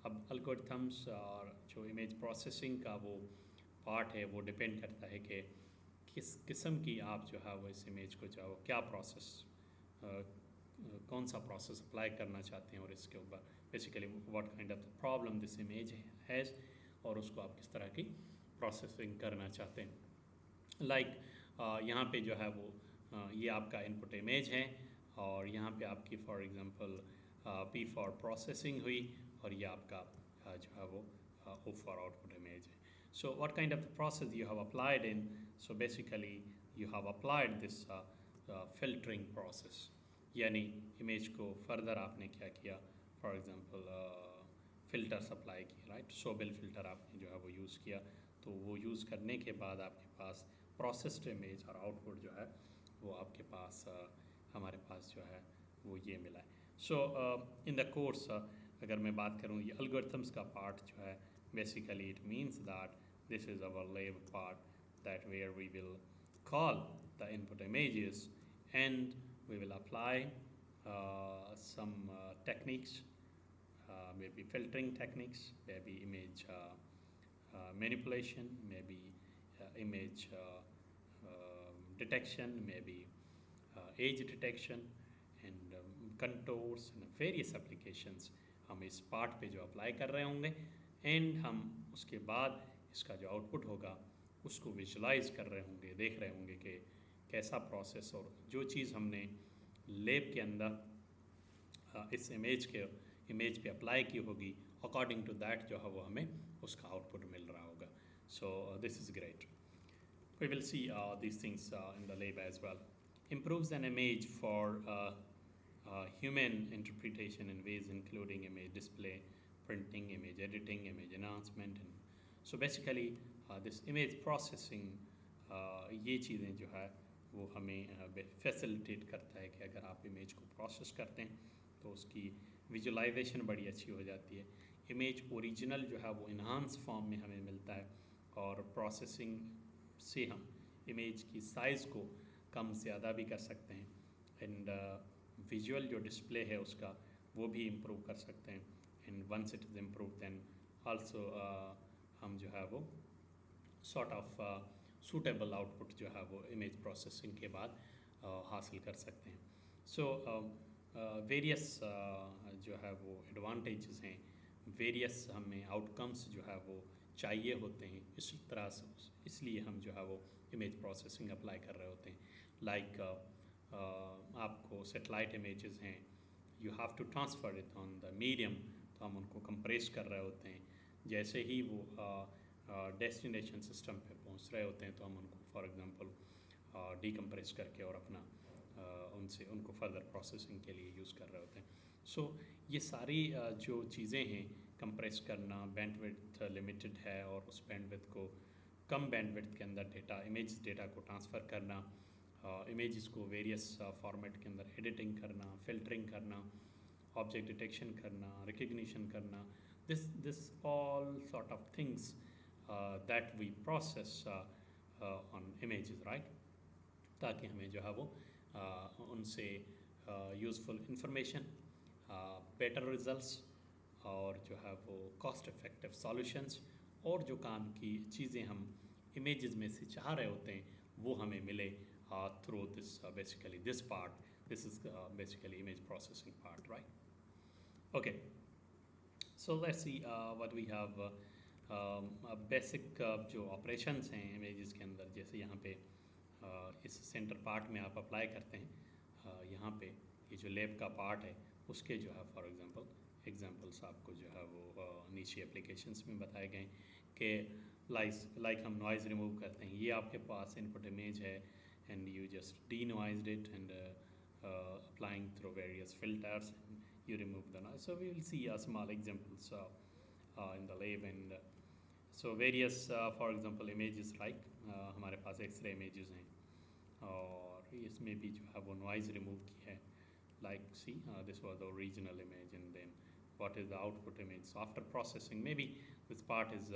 अब algorithms और जो image processing का वो part है वो डिपेंड करता है कि किस किस्म की आप जो है वो इस इमेज को चाहो क्या प्रोसेस कौन सा प्रोसेस अप्लाई करना चाहते हैं और इसके ऊपर basically what kind of problem this image has और उसको आप किस तरह की प्रोसेसिंग करना चाहते हैं। लाइक यहाँ पे जो है वो ये आपका इनपुट इमेज है और यहाँ पे आपकी for example P for processing हुई और ये आपका जो है वो O फॉर आउटपुट इमेज है। So what kind of the process you have applied in? So basically you have applied this filtering process, यानी इमेज को फर्दर आपने क्या किया, फॉर एग्जांपल फ़िल्टर्स अप्लाई किए, राइट? सोबेल फ़िल्टर आपने जो है वो यूज़ किया, तो वो यूज़ करने के बाद आपके पास प्रोसेस्ड इमेज और आउटपुट जो है वो आपके पास हमारे पास जो है वो ये मिला है। सो इन द कोर्स अगर मैं बात करूँ ये एल्गोरिथम्स का पार्ट जो है basically it means that this is our lab part that where we will call the input images and we will apply some techniques, maybe filtering techniques, maybe image manipulation, maybe image detection, maybe age detection and contours and various applications हम इस part पे जो apply कर रहे होंगे and हम उसके बाद इसका जो आउटपुट होगा उसको विजुलाइज कर रहे होंगे, देख रहे होंगे कि कैसा प्रोसेस और जो चीज़ हमने लैब के अंदर इस इमेज पे अप्लाई की होगी अकॉर्डिंग टू दैट जो है वो हमें उसका आउटपुट मिल रहा होगा। So this is great. We will see these things in the lab as well. Improves an image for human interpretation in ways including image display, printing, image editing, image enhancement, and so basically this image processing ये चीज़ें जो है वो हमें facilitate करता है कि अगर आप इमेज को प्रोसेस करते हैं तो उसकी विजुलाइजेशन बड़ी अच्छी हो जाती है। इमेज ओरिजिनल जो है वो इन्हांस फॉर्म में हमें मिलता है और प्रोसेसिंग से हम इमेज की साइज़ को कम ज़्यादा भी कर सकते हैं, एंड विजुअल जो डिस्प्ले है उसका वो भी इम्प्रूव कर सकते हैं, and once it is improve then also हम जो है वो सॉर्ट ऑफ सूटेबल आउटपुट जो है वो इमेज प्रोसेसिंग के बाद हासिल कर सकते हैं. सो वेरियस जो है वो एडवांटेजेस हैं, वेरियस हमें आउटकम्स जो है वो चाहिए होते हैं, इस तरह से इसलिए हम जो है वो इमेज प्रोसेसिंग अप्लाई कर रहे होते हैं. लाइक आपको सेटेलाइट इमेजेस हैं, you have to transfer it on the medium, तो हम उनको कंप्रेस कर रहे होते हैं. जैसे ही वो डेस्टिनेशन सिस्टम पे पहुंच रहे होते हैं तो हम उनको फॉर एग्जांपल डीकम्प्रेस करके और अपना उनसे उनको फर्दर प्रोसेसिंग के लिए यूज़ कर रहे होते हैं. सो ये सारी जो चीज़ें हैं, कंप्रेस करना, बैंडविड्थ लिमिटेड है और उस बैंडविड्थ को कम बैंडविड्थ के अंदर इमेज डेटा को ट्रांसफ़र करना, इमेजेस को वेरियस फॉर्मेट के अंदर एडिटिंग करना, फिल्टरिंग करना, ऑब्जेक्ट डिटेक्शन करना, रिकग्निशन करना, this all sort of things that we process on images, right? ताकि हमें जो है वो उनसे यूज़फुल इंफॉर्मेशन, बेटर रिजल्ट्स और जो है वो कॉस्ट इफ़ेक्टिव सॉल्यूशंस और जो काम की चीज़ें हम इमेजेस में से चाह रहे होते हैं वो हमें मिले through this basically this part. This is basically image processing part, right? Okay, so let's see what we have. Basic जो ऑपरेशंस हैं इमेजेस के अंदर, जैसे यहाँ पे इस सेंटर पार्ट में आप अप्लाई करते हैं, यहाँ पे ये जो लैब का पार्ट है उसके जो है फॉर एग्जांपल्स आपको जो है वो नीचे एप्लीकेशंस में बताए गए कि लाइक हम नॉइज़ रिमूव करते हैं. ये आपके पास इनपुट इमेज है and you just denoised it and applying through various filters, and you remove the noise. So we will see small examples in the lab, and so various for example images like हमारे पास x ray images हैं और इसमें भी जो है वो noise remove की है. like see this was the original image, and then what is the output image. So after processing, maybe this part is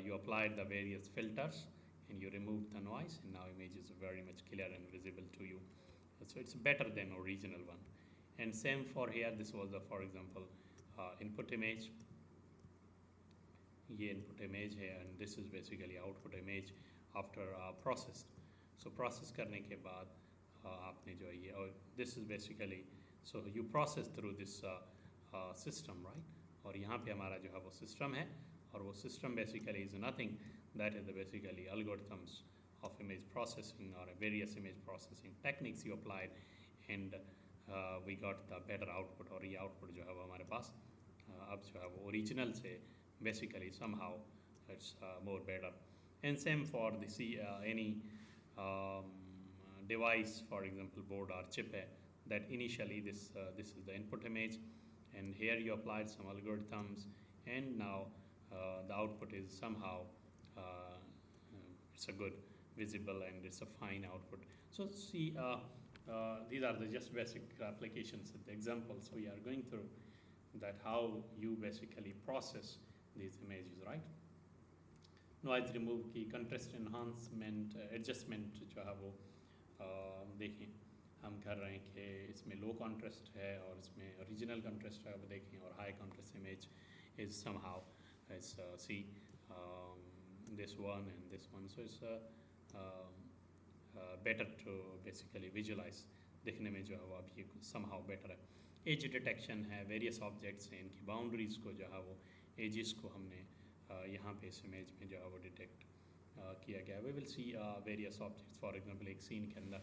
you applied the various filters and you removed the noise, and now image is very much clear and visible to you. So it's better than original one. And same for here, this was the for example input image. ये input image है and this is basically output image after processed. So process करने के बाद आपने जो ये और this is basically so you process through this system, right? और यहाँ पे हमारा जो है वो system है और वो system basically is nothing that is the basically algorithms of image processing or various image processing techniques you applied, and we got the better output. और ये output जो है वो हमारे पास अब जो है वो original से basically somehow it's more better. And same for the any device, for example board or chip है, that initially this is the input image, and here you applied some algorithms, and now the output is somehow it's a good visible and it's a fine output. So see these are the just basic applications, the examples we are going through, that how you basically process these images, right? Noise remove की, contrast enhancement, adjustment जो है वो देखें हम कर रहे हैं कि इसमें लो कॉन्ट्रास्ट है और इसमें ओरिजिनल कॉन्ट्रास्ट है वो देखें, और high contrast image is somehow is see this one and this one. So it's better to basically visualize. देखने में जो है वो अब ये somehow better है. एज डिटेक्शन है, वेरियस ऑब्जेक्ट्स हैं, इनकी बाउंड्रीज़ को जो है वो एजेस को हमने यहाँ पे इस इमेज में जो है वो डिटेक्ट किया गया है. We will see various objects. For example एक सीन के अंदर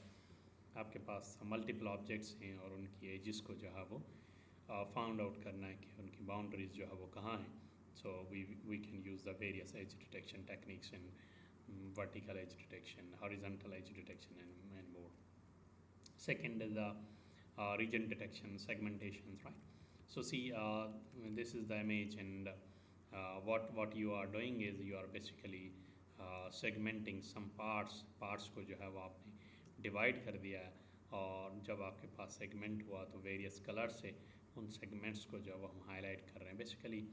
आपके पास मल्टीपल ऑब्जेक्ट्स हैं और उनकी एजेस को जो है वो फाउंड आउट करना है कि उनकी बाउंड्रीज जो है वो कहाँ हैं. So we can use the various edge detection techniques in vertical edge detection, horizontal edge detection, and more. Second is the region detection, segmentations, right? So see, this is the image, and what you are doing is you are basically segmenting some parts को जो है वो आपने divide कर दिया है, और जब आपके पास segment हुआ तो various colors से उन segments को जो है वो हम highlight कर रहे हैं. Basically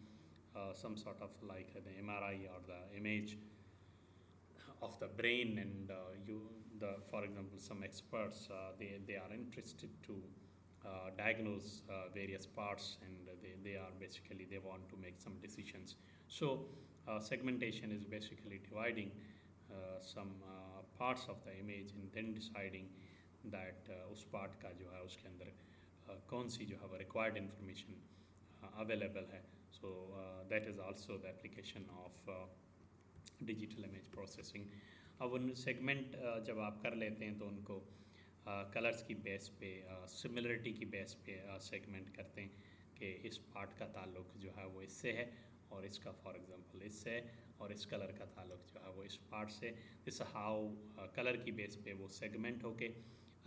some sort of like the MRI or the image of the brain, and for example, some experts they are interested to diagnose various parts, and they are basically they want to make some decisions. So segmentation is basically dividing some parts of the image and then deciding that उस part का जो है उसके अंदर कौन सी जो है वो required information available है. So that is also the application of digital image processing. अब उन सेगमेंट जब आप कर लेते हैं तो उनको कलर्स की बेस पे सिमिलरिटी की बेस पे सेगमेंट करते हैं कि इस पार्ट का ताल्लुक जो है वो इससे है और इसका फॉर एग्जांपल इससे है और इस कलर का ताल्लुक जो है वो इस पार्ट से. दिस हाउ कलर की बेस पे वो सेगमेंट होके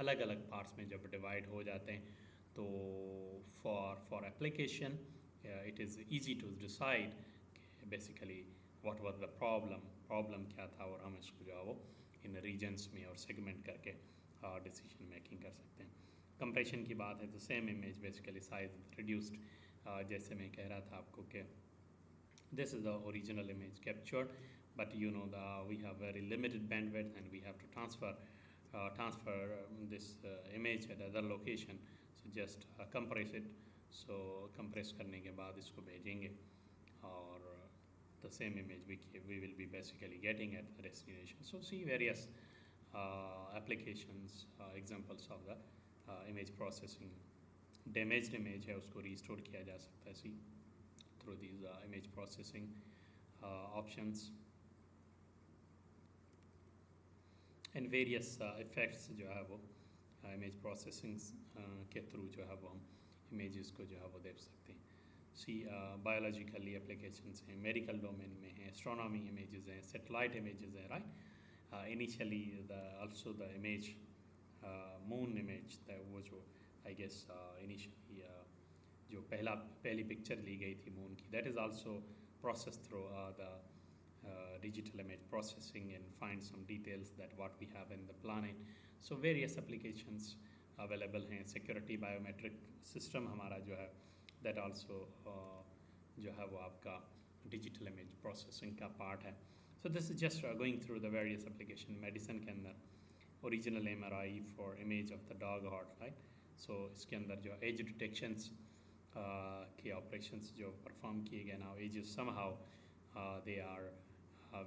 अलग अलग पार्ट्स में जब डिवाइड हो जाते हैं तो for application it is easy to decide basically what was the problem क्या था, और हम इसको जो है वो इन रीजन्स में और सेगमेंट करके डिसीजन मेकिंग कर सकते हैं. कंप्रेशन की बात है तो same image basically size reduced, जैसे मैं कह रहा था आपको कि this is the original image captured, but you know we have very limited bandwidth and we have to transfer this image at other location, so just compress it. So compress करने के बाद इसको भेजेंगे और the same image we will be basically getting at the destination. So see various applications, examples of the image processing. Damaged image है उसको restore किया जा सकता है see through these image processing options, and various effects जो है वो image processing के through जो है वो हम images को जो है वो देख सकते हैं. See biologically applications हैं, medical domain में हैं, astronomy images हैं, satellite images हैं, right? Initially also the image moon image वो जो I guess initially जो पहली पिक्चर ली गई थी मून की, that is also process through the digital image processing and find some details that what we have in the planet. So various applications available हैं. Security biometric system हमारा जो है that also जो है वो आपका digital image processing का part है. So this is just going through the various application. Medicine के अंदर original MRI for image of the dog heart, right? So इसके अंदर जो age detections के ऑपरेशंस जो परफॉर्म किए गए ना, edges somehow they are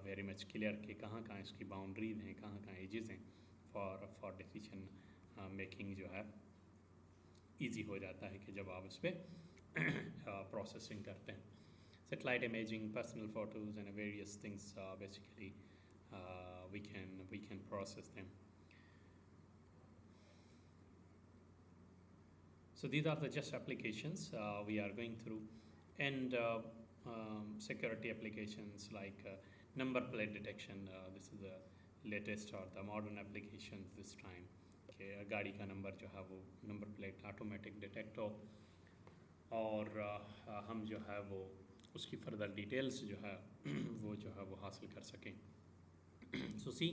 very much clear कि कहाँ कहाँ इसकी बाउंड्रीज हैं, कहाँ कहाँ एजेस हैं फॉर डिसीजन मेकिंग जो है इजी हो जाता है कि जब आप इस पर प्रोसेसिंग करते हैं. Satellite imaging, personal photos and various things basically we can process them. So these are the just applications we are going through, and security applications like number plate detection. This is the latest or the modern applications this time. Okay, गाड़ी का number जो है वो number plate automatic detect हो और हम जो है वो उसकी फर्दर डिटेल्स जो है वो जो है वो हासिल कर सकें. So see,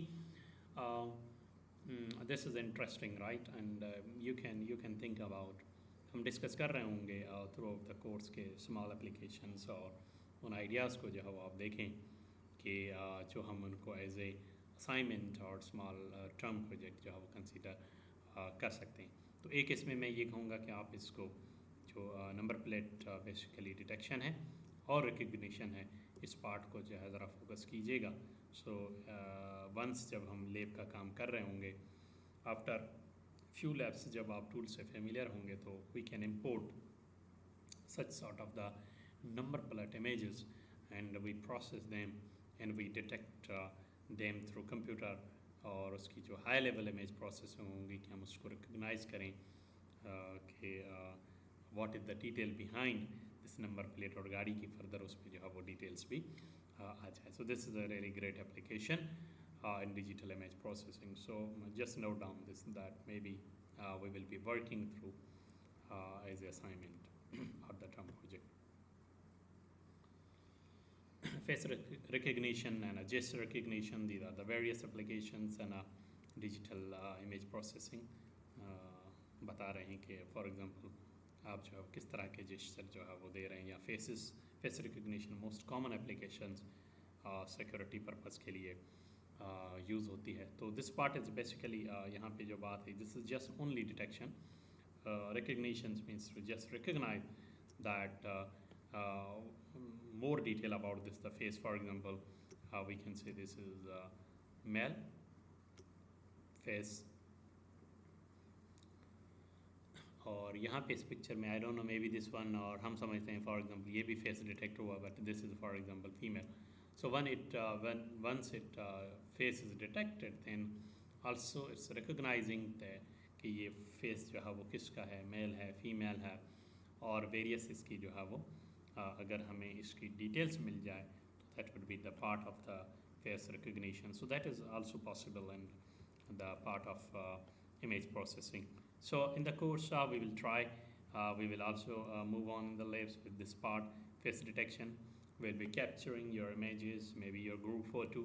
this is interesting, right? And you can think about, हम डिस्कस कर रहे होंगे थ्रू आउट द कोर्स के स्मॉल एप्लीकेशंस और उन आइडियाज़ को जो है वो आप देखें कि जो हम उनको एज ए असाइनमेंट और स्मॉल टर्म प्रोजेक्ट जो है वो कंसीडर कर सकते हैं. तो एक इसमें मैं ये कहूँगा कि आप इसको जो नंबर प्लेट बेसिकली डिटेक्शन है और रिकग्निशन है, इस पार्ट को जो है ज़रा फोकस कीजिएगा. सो वंस जब हम लैब का काम कर रहे होंगे, आफ्टर few labs जब आप टूल से फेमिलियर होंगे तो we can import such sort of the number plate images and we process them and we detect them through computer. और उसकी जो हाई लेवल इमेज प्रोसेसिंग होंगी कि हम उसको रिकग्नाइज करें कि what is the detail behind this number plate और गाड़ी की फर्दर उस पर जो है वो डिटेल्स भी आ जाए. सो this is a really great application in digital image processing. So just note down this, that maybe we will be working through as an assignment or the term project. Face recognition and gesture recognition, these are the various applications and digital image processing. बता रहे हैं कि for example आप जो है किस तरह के जेस्चर जो है वो दे रहे हैं, या face recognition most common applications security purpose के लिए. यूज़ होती है. तो दिस पार्ट इज़ बेसिकली यहाँ पे जो बात है, this is just only detection. Recognition means to just recognize that more detail about this, the face. For example, we can say this is male face. और यहाँ पे इस पिक्चर में I don't know may be this one, और हम समझते हैं for example ये भी फेस डिटेक्ट हुआ, but this is for example female. So once it face is detected, then also it's recognizing कि ये फेस जो है वो किसका है, मेल है, फीमेल है, और वेरियस इसकी जो है वो अगर हमें इसकी डिटेल्स मिल जाए तो that would be the part of the face recognition. So that is also possible in the part of image processing. So in the course we will try, we will also move on the lives with this part, face detection. We'll be capturing your images, maybe your group photo,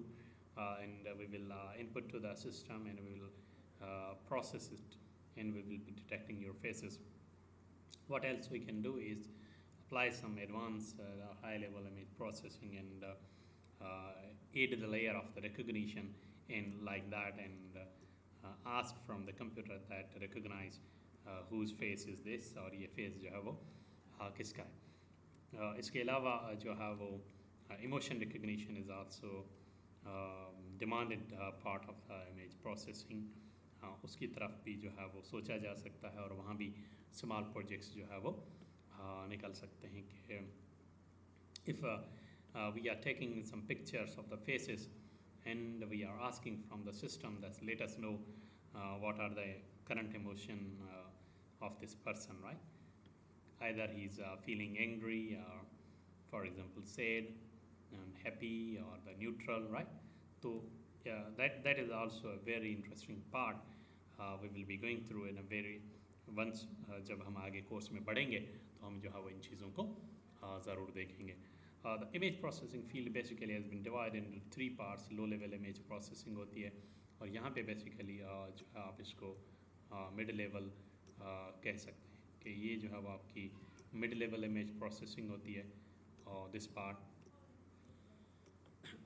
and we will input to the system, and we will process it, and we will be detecting your faces. What else we can do is apply some advanced high level image processing and aid the layer of the recognition and like that, and ask from the computer that recognize whose face is this, और ये face जो है वो किसका है. इसके अलावा जो है वो emotion recognition is also demanded part of the image processing. उसकी तरफ भी जो है वो सोचा जा सकता है, और वहाँ भी small projects जो है वो निकल सकते हैं कि if we are taking some pictures of the faces and we are asking from the system that let us know what are the current emotion of this person, right? Either he's feeling angry, or for example sad and happy, or the neutral, right? So that is also a very interesting part. We will be going through in a very once जब हम आगे course में पढ़ेंगे तो हम जो है वो इन चीज़ों को ज़रूर देखेंगे. The image processing field basically has been divided into 3 parts. Low level image processing होती है, और यहाँ पे basically जो है आप इसको mid level कह सकते हैं कि ये जो है वो आपकी mid level image processing होती है, और this part.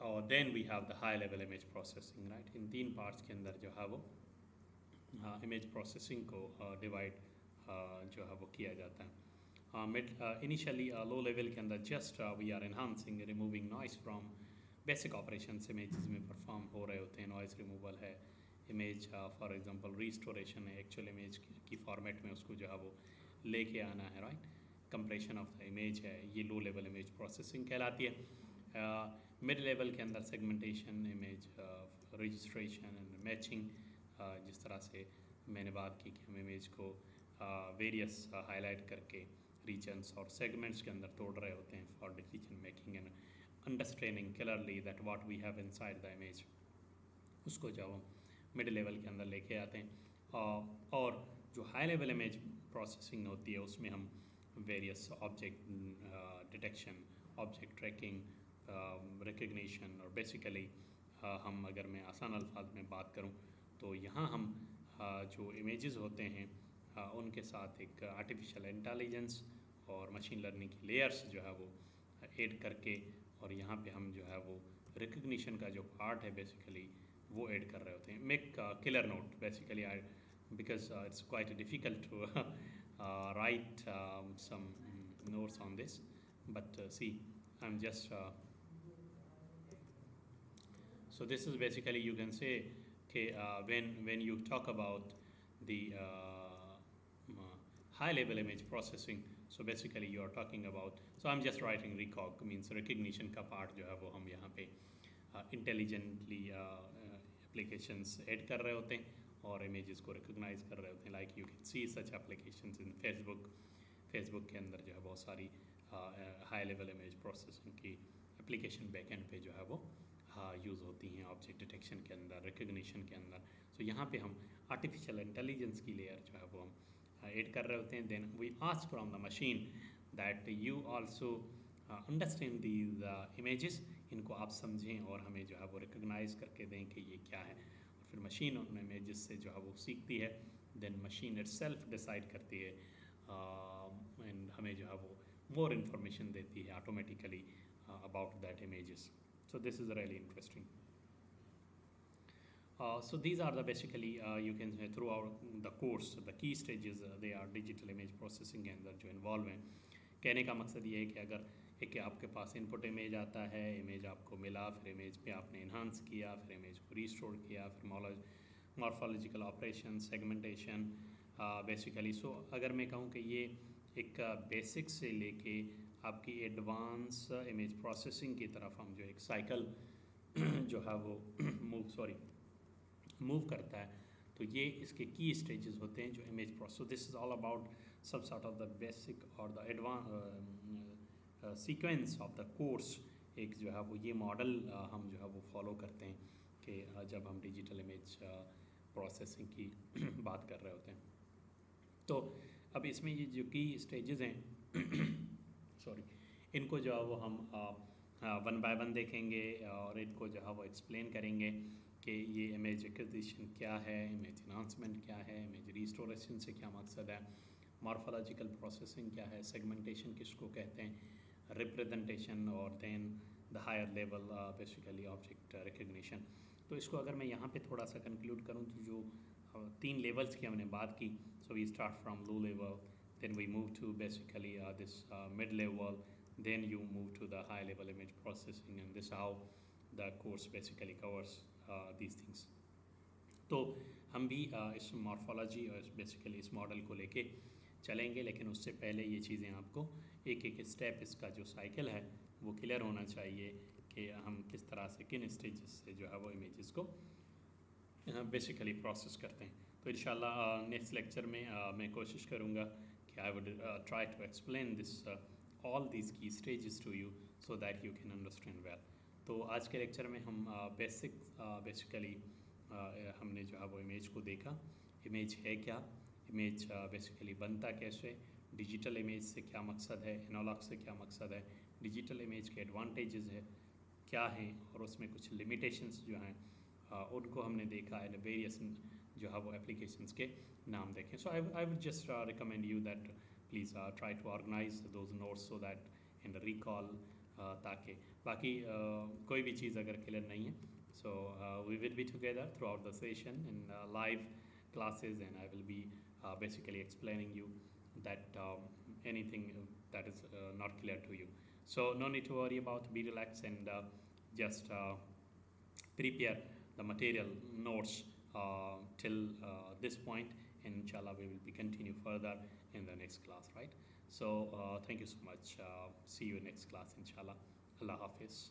और then we have the high level image processing, right? In 3 parts के अंदर जो है वो image processing को divide जो है वो किया जाता है. Initially low level के अंदर just we are enhancing, removing noise from basic operations images में perform हो रहे होते हैं. noise removal है, image for example restoration है, actual image की format में उसको जो है वो लेके आना है, right? compression of the image है, ये low level image processing कहलाती है. mid level के अंदर segmentation, image registration and matching, जिस तरह से मैंने बात की कि हम इमेज को वेरियस हाईलाइट करके रीजन्स और सेगमेंट्स के अंदर तोड़ रहे होते हैं for decision making and understanding clearly that what we have inside the image, उसको जब हम मिड लेवल के अंदर लेके आते हैं. और जो हाई लेवल इमेज प्रोसेसिंग होती है उसमें हम various object detection, object tracking, recognition, और बेसिकली हम अगर मैं आसान अल्फाज में बात करूं तो यहाँ हम जो इमेजेस होते हैं उनके साथ एक आर्टिफिशियल इंटेलिजेंस और मशीन लर्निंग की लेयर्स जो है वो ऐड करके, और यहाँ पे हम जो है वो रिकग्निशन का जो पार्ट है बेसिकली वो ऐड कर रहे होते हैं. Make killer note basically I because it's quite difficult to write some notes on this, but see I'm just so this is basically you can say okay, when you talk about the high level image processing, so basically you are talking about, so I'm just writing recog means recognition का part जो है वो हम यहाँ पे intelligently applications add कर रहे होते हैं और images को recognize कर रहे होते हैं. like you can see such applications in Facebook के अंदर जो है बहुत सारी high level image processing की application backend पे जो है वो यूज़ होती हैं ऑब्जेक्ट डिटेक्शन के अंदर, रिकग्निशन के अंदर. सो यहाँ पे हम आर्टिफिशियल इंटेलिजेंस की लेयर जो है वो हम ऐड कर रहे होते हैं. Then we ask from the machine that you also understand these images, इनको आप समझें और हमें जो है वो रिकग्नाइज करके दें कि ये क्या है. और फिर मशीन उन इमेजेस से जो है वो सीखती है. देन मशीन इटसेल्फ डिसाइड करती है एंड हमें जो है वो मोर इन्फॉर्मेशन देती है automatically about that images. So this is really interesting. So these are the basically you can say throughout the course the key stages they are digital image processing के अंदर जो involve हैं. कहने का मकसद ये है कि अगर एक आपके पास इनपुट इमेज आता है, इमेज आपको मिला, फिर इमेज पे आपने इन्हांस किया, फिर इमेज को रीस्टोर किया, फिर मॉर्फोलॉजिकल ऑपरेशन, सेगमेंटेशन बेसिकली. सो अगर मैं कहूँ कि ये एक बेसिक से लेके आपकी एडवांस इमेज प्रोसेसिंग की तरफ हम जो एक साइकिल जो है वो मूव करता है, तो ये इसके की स्टेजेस होते हैं जो image process. So this is all about सब सॉर्ट ऑफ द बेसिक और the advance sequence of the course. एक जो है वो ये मॉडल हम जो है वो फॉलो करते हैं कि जब हम डिजिटल इमेज प्रोसेसिंग की बात कर रहे होते हैं. तो अब इसमें ये जो की स्टेजेस हैं सॉरी, इनको जो है वो हम वन बाय वन देखेंगे और इनको जो है वो एक्सप्लेन करेंगे कि ये इमेज एक्विजिशन क्या है, इमेज इन्हांसमेंट क्या है, इमेज रिस्टोरेशन से क्या मकसद है, मॉर्फोलॉजिकल प्रोसेसिंग क्या है, सेगमेंटेशन किसको कहते हैं, रिप्रेजेंटेशन और then the higher level basically object recognition. तो इसको अगर मैं यहाँ पे थोड़ा सा कंक्लूड करूँ तो जो 3 लेवल्स की हमने बात की. So we start from low level, then we move to basically this mid level, then you move to the high level image processing, and this how the course basically covers these things. तो हम भी इस morphology और basically इस model को लेके चलेंगे, लेकिन उससे पहले ये चीज़ें आपको एक एक स्टेप इसका जो साइकिल है वो क्लियर होना चाहिए कि हम किस तरह से किन स्टेजेस से जो है वो इमेजेस को बेसिकली प्रोसेस करते हैं. तो इंशाल्लाह नेक्स्ट लेक्चर में मैं कोशिश करूँगा कि I would try to explain this all these की stages to you so that you can understand well. तो आज के लेक्चर में हम बेसिकली हमने जो है वो इमेज को देखा. इमेज है क्या, इमेज बेसिकली बनता कैसे, डिजिटल इमेज से क्या मकसद है, एनालॉग से क्या मकसद है, डिजिटल इमेज के एडवांटेजेस है क्या हैं, और उसमें कुछ लिमिटेशंस जो हैं उनको हमने देखा है. वेरियस जो है वो एप्लीकेशंस के नाम देखें. So I would just recommend you that please try to organise those notes so that and recall, ताकि बाकी कोई भी चीज़ अगर क्लियर नहीं है, so we will be together throughout the session in live classes, and I will be basically explaining you that anything that is not clear to you. So no need to worry about, be relaxed, and just prepare the material notes till this point, and inshallah we will be continue further in the next class, right? So thank you so much. See you next class inshallah. Allah Hafiz.